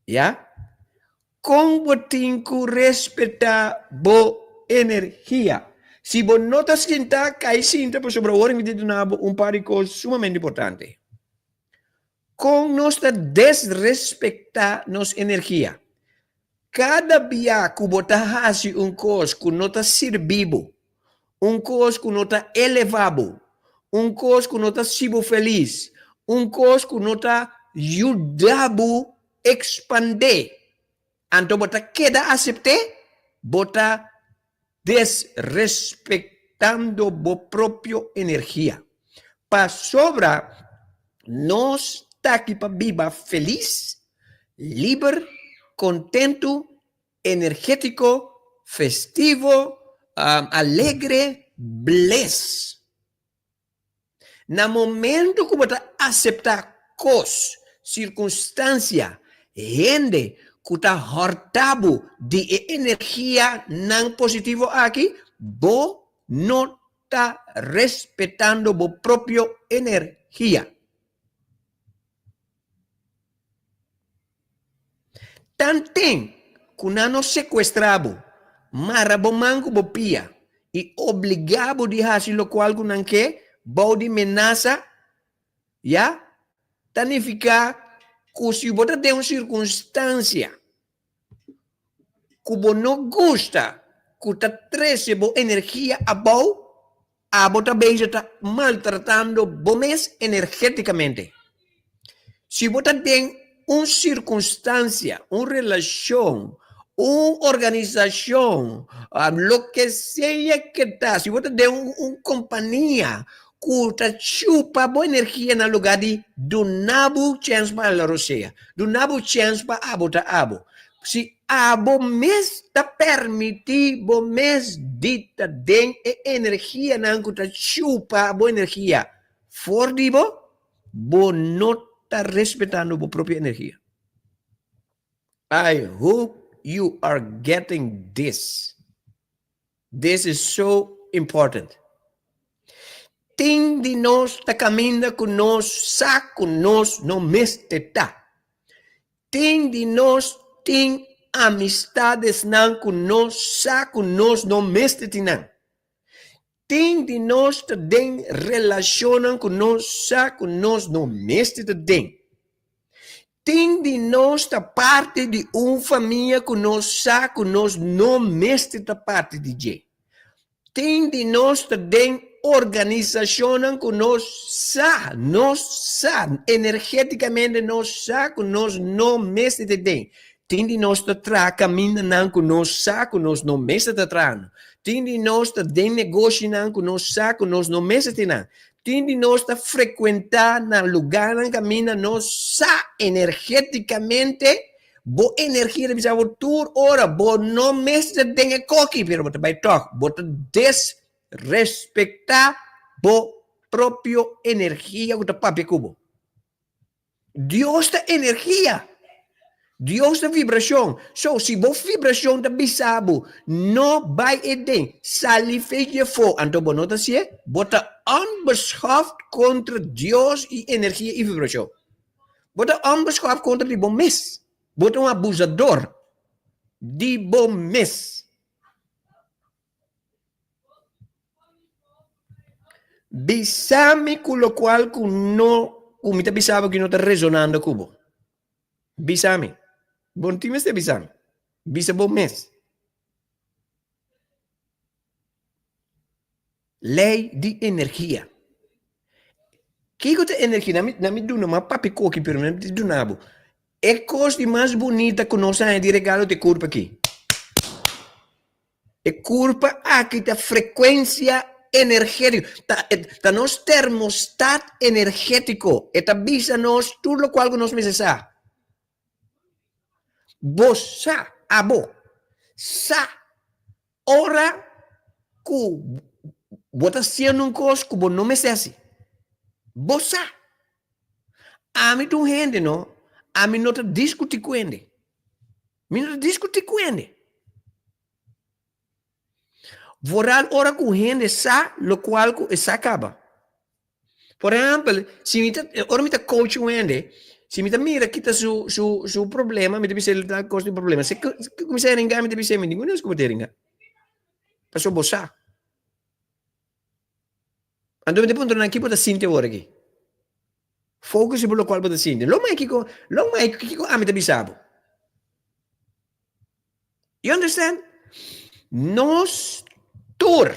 Já? Como tem que respeitar boa energia? Se você não está sentado, cai sinta por sobre a hora de um par de coisas sumamente importantes. com nossa desrespeitar nossa energia. Cada dia que você faz coisa que não está servindo, coisa que não está elevado, coisa que não está sendo feliz, coisa que não está ajudando a expandir, então você queda aceitar, você desrespeitando a própria energia. Para sobra, nós está aqui para viver feliz, livre, contento, energético, festivo, alegre, bless. No momento que você aceitar coisas, circunstâncias, gente que está hortado de energia não positiva aqui, você não está respeitando a própria energia. Tanto que não sequestrado, marabomanco bopia e obrigado de fazer o qual que não quer, bode menaça, já? Significa que se você tem uma circunstância que você não gosta, que está trazendo energia a você está maltratando você energeticamente. Se você tem uma circunstância, uma relação, uma organização, lo que seja que está, se você tem uma companhia que está chupa boa energia no lugar de do nabo chance para a Rússia, do nabo chance para abo. Se abo mes está permitir, bo mes dita den energia não que está chupa boa energia, for de bo não está respeitando a própria energia. I hope you are getting this. This is so important. Tem de nós está caminhando com nós, sabe com nós, não mesteta. Tem de nós, tem amistades não com nós, sabe com nós, não mesteta. Tem de nós também relacionam com nós, sabe com nós, não mesteta. Tem de nós da parte de uma família que nós sabe com nós, não mesteta parte de J. Tem de nós também organização que nós energeticamente nós que nós não mesteta. Tem de nós está caminhando que nós não mesteta. Tem de nós tem negócio que nós não mesteta. Tem de nós frequentar no lugar que caminha nós energeticamente, boa energia de bisa tur ora, bo não mesteta tem coque, pero botar vai toque, botar desrespeitar bo própria energia que está papi cubo. Deus da energia. Deus da vibração. So, se bo vibração da bisabo, não vai eden. Sali feije fo. Então, bo nota se, bota onbeschaft contra Deus e energia e vibração. Bota onbeschaft contra de bom mes. Bota um abusador de bom mes. Bisame com o qual que não, o mita bisabo que não está resonando cubo. Bisame. Bom time este bisame. Bisa bom mes. Lei de energia. Que é energia? Na me duna, mas papi coque, pero não me dunabo. É coisa mais bonita que nós temos de regalo de curva aqui. É curva aqui da frequência energética. Tá nosso termostato energético. E tá bisa nós tudo o qual nós precisamos. Bosa, abo, sa, ora, que bota sendo um coisa que não me cesse. Bosa, a mim tu rende, não? A mim não te discutir com ele. Me não discutir com ele. Voral ora com rende sa, lo qual que sa acaba. Por exemplo, se ora me tá coach com ele. Se me mira kita su problema, me bisa dar coisa de problema. Se começar a ringar, me bisa me ninguém nos cometer ringar. Passou bossa. Ando me ponto na equipe da Cintia agora aqui. Focus pelo qual você sente. Lo mais que ame te bisabo. You understand? Nos tour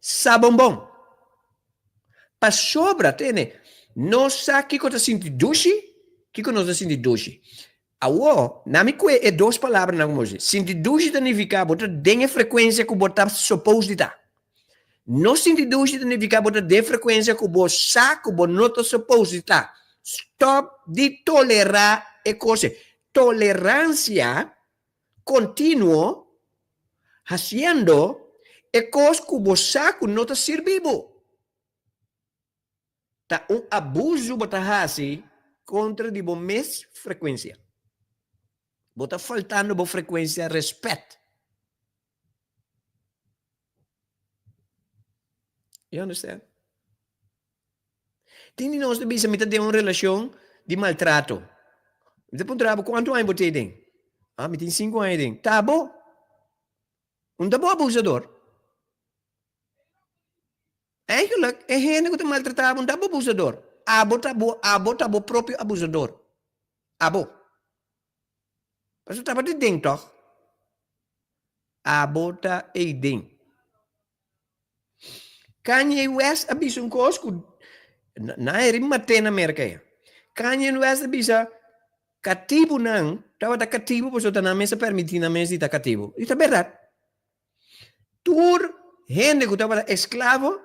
sabombom. Pa sobra tene. Nos sa que você sente dushi, que nós sente dushi. Awo, nami que é duas palavras na moje. Sente dushi significa botar dengue frequência que botar supposed de tá. No sente dushi significa botar de frequência que bo saco bo nota supposed de tá. Stop de tolerar e coisa. Tolerância continuo haciendo e coisa que bo saco nota servibo. Tá abuso bota hasi contra de bo mes frequência. Bota faltando bo frequência respeito. You understand? Tini nós de bisa mita de uma relação de maltrato. Mita pun trabo quanto anos você tem? Me tem 5 anos tem. Tá bom? Tá bom abusador. Eigenlijk, é gente que te maltratava, tá bom abusador. Abo tá bom próprio abusador. Abo. Mas você tava de dentro, toch? Abo tá aí dentro. Kanye West abis um cosco na mate na América. Kanye West abisa cativo não, tava da cativo, pois outra na mesa permitir na mesa de cativo. Isso é verdade. Tur gente que tava escravo,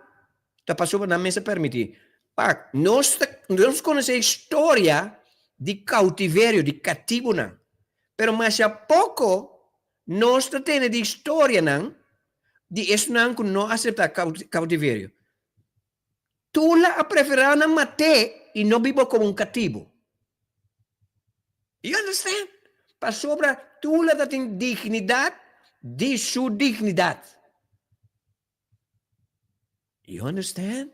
tá passou na mesa permitir. Pak, nós conhecemos a história de cautiverio, de cativo não. Pero mais a pouco nós temos de história não. De isso não que não aceita cautiverio. Tu la preferir na mate e não vivo como cativo. You understand? Para sobra, tu la tem dignidade de sua dignidade. You understand?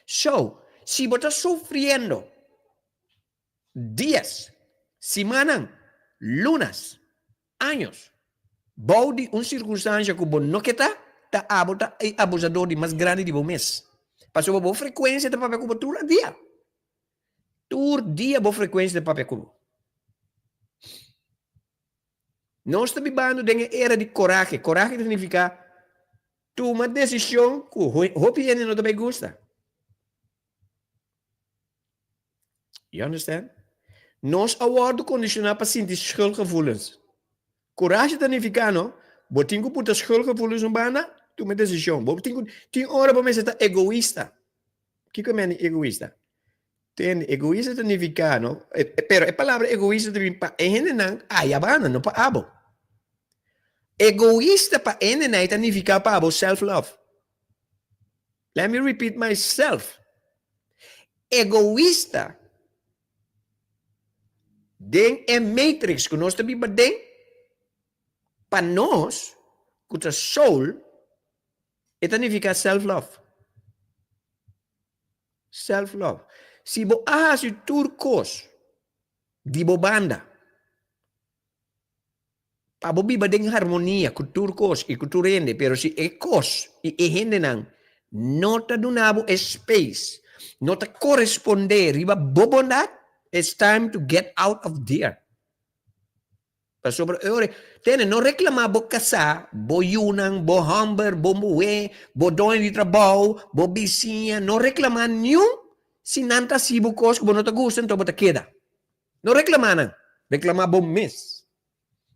So, se você está sofrendo dias, semanas, lunas, anos, bom de uma circunstância que você não quer tá abusador de mais grande de mês. Passou boa frequência de papel cubo todo dia. Todo dia boa frequência de papel cubo. Nós estamos vivendo em era de coragem. Coragem significa tomar decisão que o opinião não te gusta. You understand? Nós awardo condicionar para sentir schuldgevoelens. Coragem significa, não? Botinho que puta schuldgevoelens no bana, tu me decisão. Botinho, tem hora para me ser egoísta. O que é egoísta? Tem egoísta significa, não? Pero a palavra egoísta significa é gente não, ayabana, não para abo. Egoísta para gente não significa para abo self-love. Let me repeat myself. Egoísta den é matrix que nós também badem para nós, que a soul, significa self-love. Self-love. Se você faz turcos de banda, para você viver em harmonia com turcos e com turende, pero se é cos e é gente não te donava space, não te corresponder, riba bobondat, it's time to get out of there. Para sobre ore, não reclamar bo casar, bo yunang, bo humber, bo mué, bo dono de trabalho, bo vizinha, não reclamar nenhum, se não está sibo cos que não te gusta, então você queda. Não reclamar não, reclamar bo mes.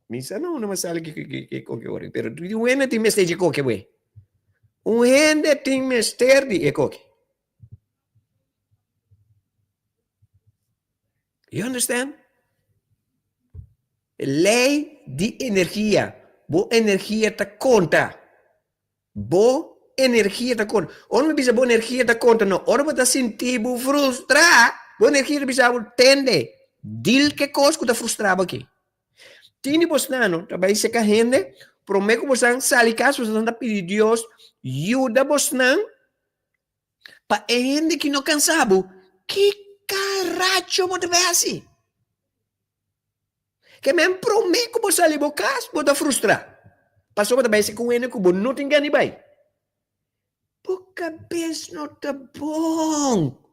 Misa não me sale que qualquer hora, pero tu ene tem mestre de qualquer way. Ene tem mestre de qualquer. You understand? Lei de energia. Boa energia te conta. Boa energia te conta. Onde bisa boa energia te conta, não. Onde você sentir bo frustrar, boa energia te bisa tende. Dil que coisa que te frustrava aqui. Tini bosnano, trabalha se gente, prometo bosan salikas, bosan da pedir Deus, ajuda bosnan, para gente que não cansabo, que caracho você vai assim? Que me prometo que você ali bocas, você frustrar. Passou para se com ele que você não tem ganho bem. Boca vez não tá bom.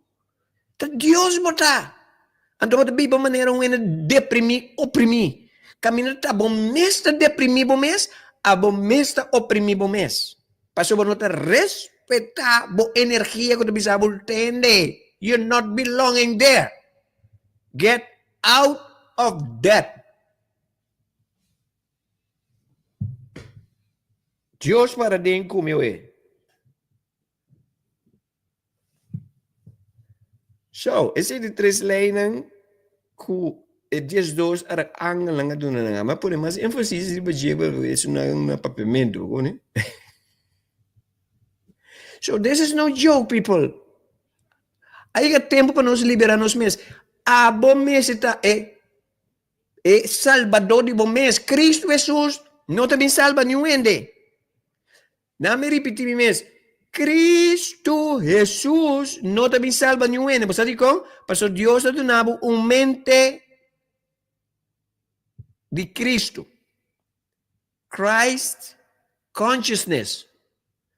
Dios bota. Anto bota biba maneira um ena deprimi, oprimi. Caminho tá bom mês tá deprimi bom mês, a bom mês tá oprimi bom mês. Passou por nota respeitar bo energia que tu bisa bultende. You're not belonging there. Get out of that. Dios para dentro meu So, esse de 3 lijnen que het 10 era angel nga doen nga, maar por mais ênfase de bajebel is na papamento, né? So this is no joke, people. Aí que tempo para nos liberar nos mês. A bom mês está salvador de bom mês. Cristo Jesus não também salva nenhum ende. Não me repetir mês. Cristo Jesus não também salva nenhum ende. Você diz como? Pastor Deus está dando mente de Cristo. Christ consciousness.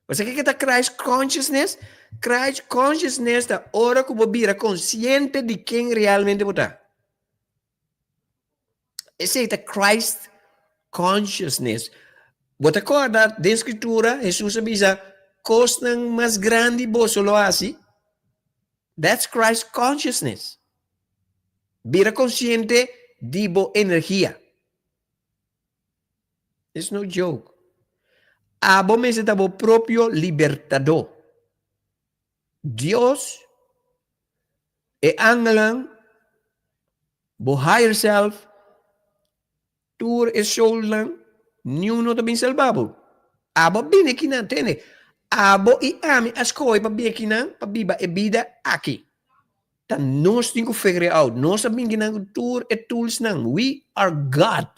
Você quer que está Christ consciousness? Christ consciousness da hora que você vira consciente de quem realmente você está. Esse é Christ consciousness. Você acorda da escritura, Jesus avisa, coisa mais grande você lo hace. That's Christ consciousness. Vira consciente de boa energia. It's no joke. Abo me está bo propio libertador. Dios e angelan bo higher self tur e soul niuno também salvado. Abo bine que não tem. Abo e ami as coi pa bine que não pa biba e vida aqui. Tá nós tingo figure out. Nós sabem que não tur e tools não. We are God.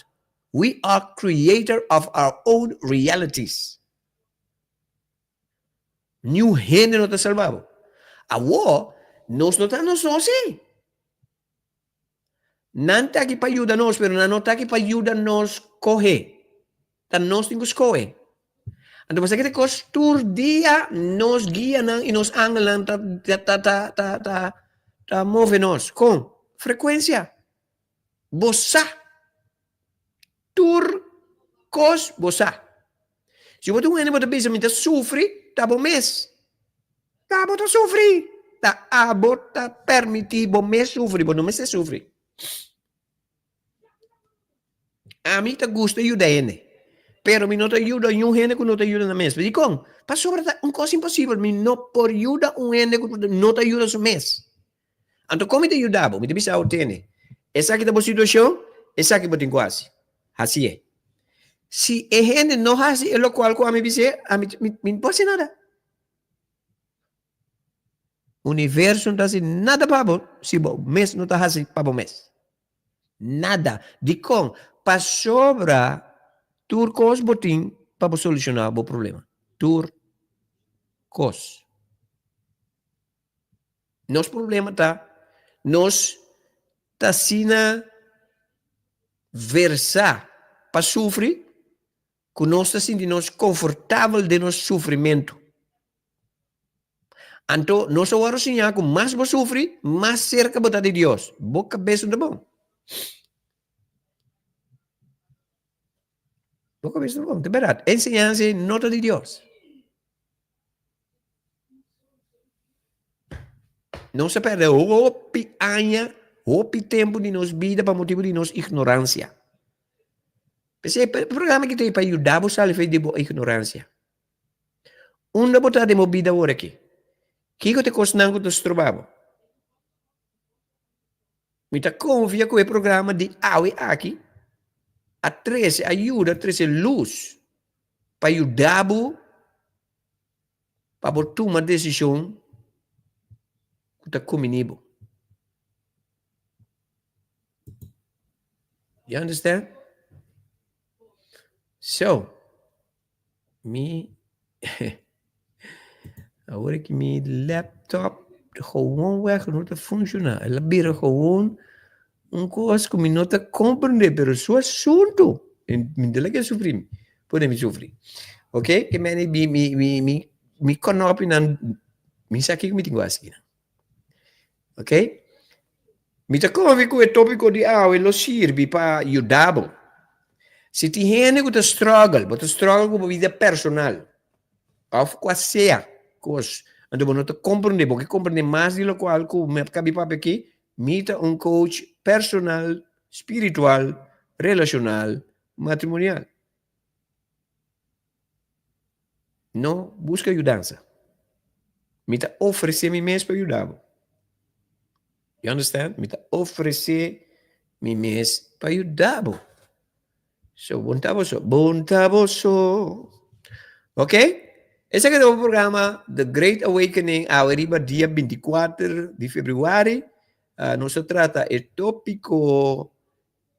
We are creator of our own realities. New gente não está salvado. Awo, nós não estamos assim. Não está aqui para ajudar nós, mas não está aqui para ajudar nós correr. Tá nós temos que correr. Então, você quer que todo dia nos guia e nos angelan tá move nós com frequência. Bossa. Tur cos bossa. Se você não é pensamento sofre, tá bom mês. Tá bom tá sofre. Tá abo tá permitir bom mês sofre, bom mês sofre. A mim tá gosta ajudar ele. Pero mi não te ajuda um gente que não te ajuda na mês. Diz como? Para sobre coisa impossível, mi não por ajuda gente que não te ajuda no mês. Então como te ajudava? Me disse ao tene. Essa aqui tá boa situação, essa aqui boa quase. Assim é. Se a gente não faz o qual como me dizer, não pode ser nada. O universo não está nada para bom, se o mês não está fazendo para o mês. Nada. De com, para sobra, turcos botim para solucionar o problema. Turcos. Nosso problema está, nós está sina versar para sofrer, que nós está sentindo confortável de nosso sofrimento. Então, nós agora sonhar que mais você sofre, mais cerca você de Deus. Boa cabeça de bom. Boa cabeça de bom, de verdade. Enseñança nota de Deus. Não se perde o tempo de nossa vida para motivo de nossa ignorância. Esse programa que tem para ajudar você a fazer de boa ignorância. Onde você está de vida agora aqui? Que te cosnan com os trabalhos? Me está confia com o programa de AUE aqui. A 13 ajuda, a 13 luz para ajudar para tomar decisão que está comigo. You understand? So, agora que meu laptop gewoon weg não está funcionando. Ela vira gewoon coisa que não está compreender, pero seu assunto. Me dá que sofrer. Podemos sofrer. Ok? Que me conopem na me saque que me tenho assim. Ok? Mi ta come que o tópico de hoje lo sirve para ajudar. Se ti gente que struggle com a vida personal, ou qual seja, coisa, então não te compreende, porque compreende mais de lo qual que me cabe para aqui, mita um coach personal, espiritual, relacional, matrimonial. Não busca ajudança. Mita oferecer me mesmo para ajudar. You understand? Mita oferecer me mesmo para ajudar. So, bontaboso. Ok? Esse aqui é o programa The Great Awakening, arriba dia 24 de fevereiro. Nós trata o tópico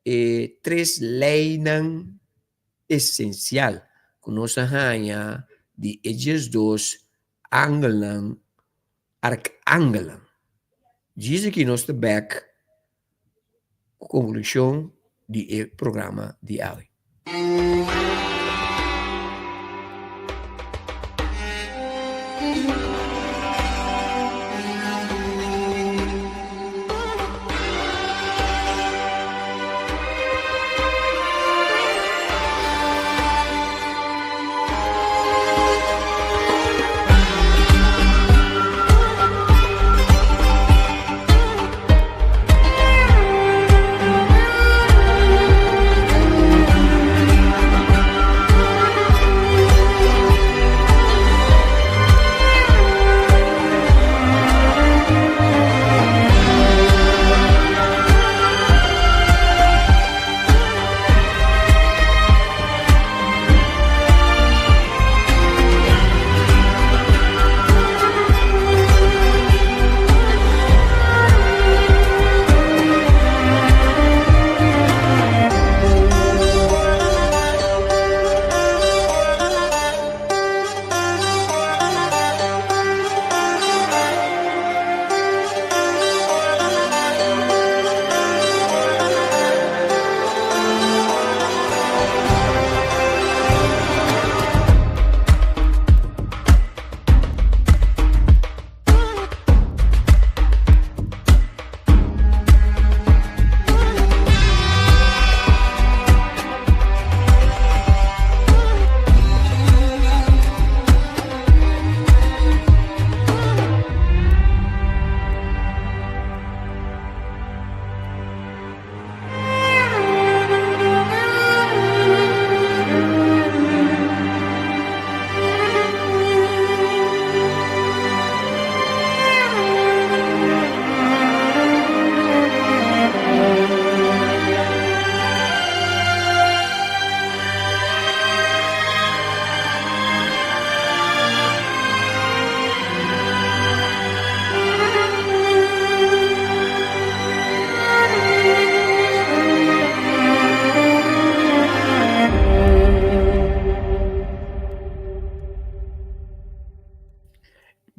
3 leis essencial que nós arranha de esses dois ângulos, arcângulos. Diz aqui nós back conclusão do programa de hoje.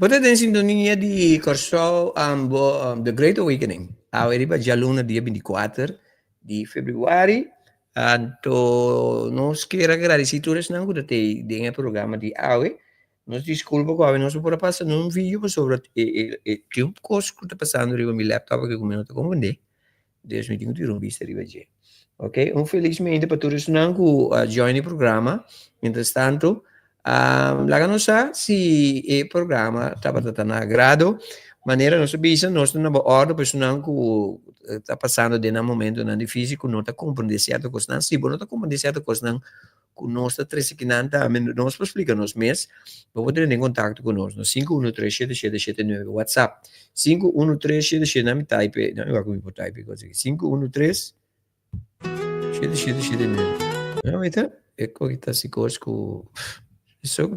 Potete in sintonia di corso The Great Awakening. Arriba già luna dia 24 di febbraio. Anto nos che ragazzi si tu resnan ku te dengan programa di awe. Nos desculpa ko ave nos por passar num vídeo sobre que um coisa que tá passando riba mi laptop que como não tá compreender. Deus me diga de um vista riba je. Ok? Infelizmente para todos não ku join o programa. Entretanto, la nossa si e programa estava tratando agrado maneira nossa bisa nós não vamos ordem personal que está passando de um momento não difícil que não está compreendendo certo coisa não se não está compreendendo certo coisa não que nós está trecinando nós para explicar nos mês vamos ter em contato conosco 5137779 WhatsApp 51377 não me type não eu vou type coisa 5137779 não então é coisa que está se coisa So,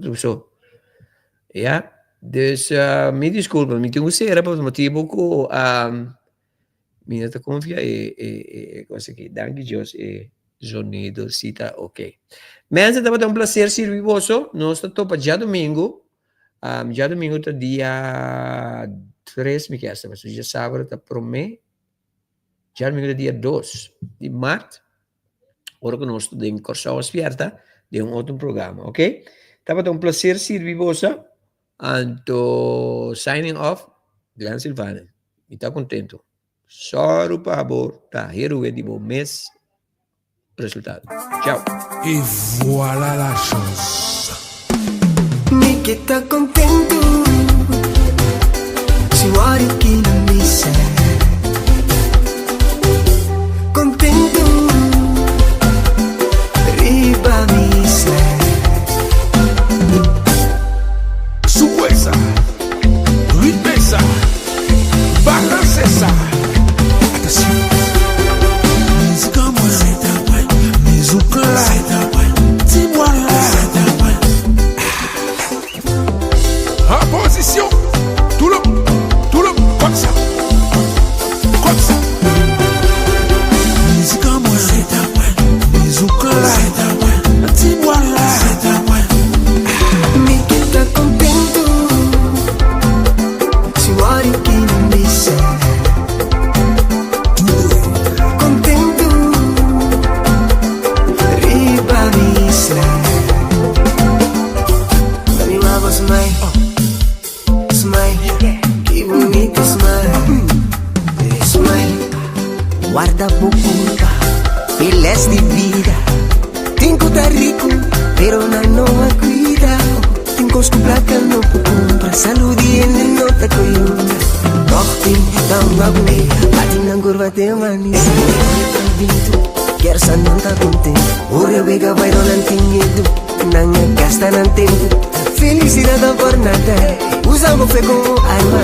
ja, dus me desculpa, me tenho que ser por motivo que minha te confia e coisa que danke Deus e sonido cita ok. Mas estava um prazer servir você, nós estamos já domingo tá dia 3, me quer saber, já sábado tá promê, já domingo tá dia 2 de março, ora que nós estamos em corso aberta de outro programa, ok? Estava um prazer servir você. Anto signing off, Glenn Silvana. me tá contento. Só o pavor, tá, hero de bom mês, resultado. Tchau. Et voilà la chance. Mi que tá contento, senhora que não me serve. Contento, riba me serve. Sueza, ripesa, balancesa. Attention. Musique moi, c'est ta boîte. Musique là, c'est ta boîte. Dis-moi là, c'est ta boîte. En position, tout le comme ça. Comme ça. Musique moi, c'est ta boîte. Musique là, c'est ta boîte. Dis-moi là, c'est ta boîte. Mi que tá contento, senhora que não me serve. Contento, riba me serve. Animava smile, smile, que bonito smile. Smile, guarda bocuda, peles de vida. Tengo tá rico, pero não cuida. Tengo que placa no compra, saúde e não tá coiunda. Tochting, tão bagulho, bate na curva de mania. Quer sa não tá contente, ora vega vai não tem medo. Não gasta não tempo, felicidade por nada. Usamos fé como arma.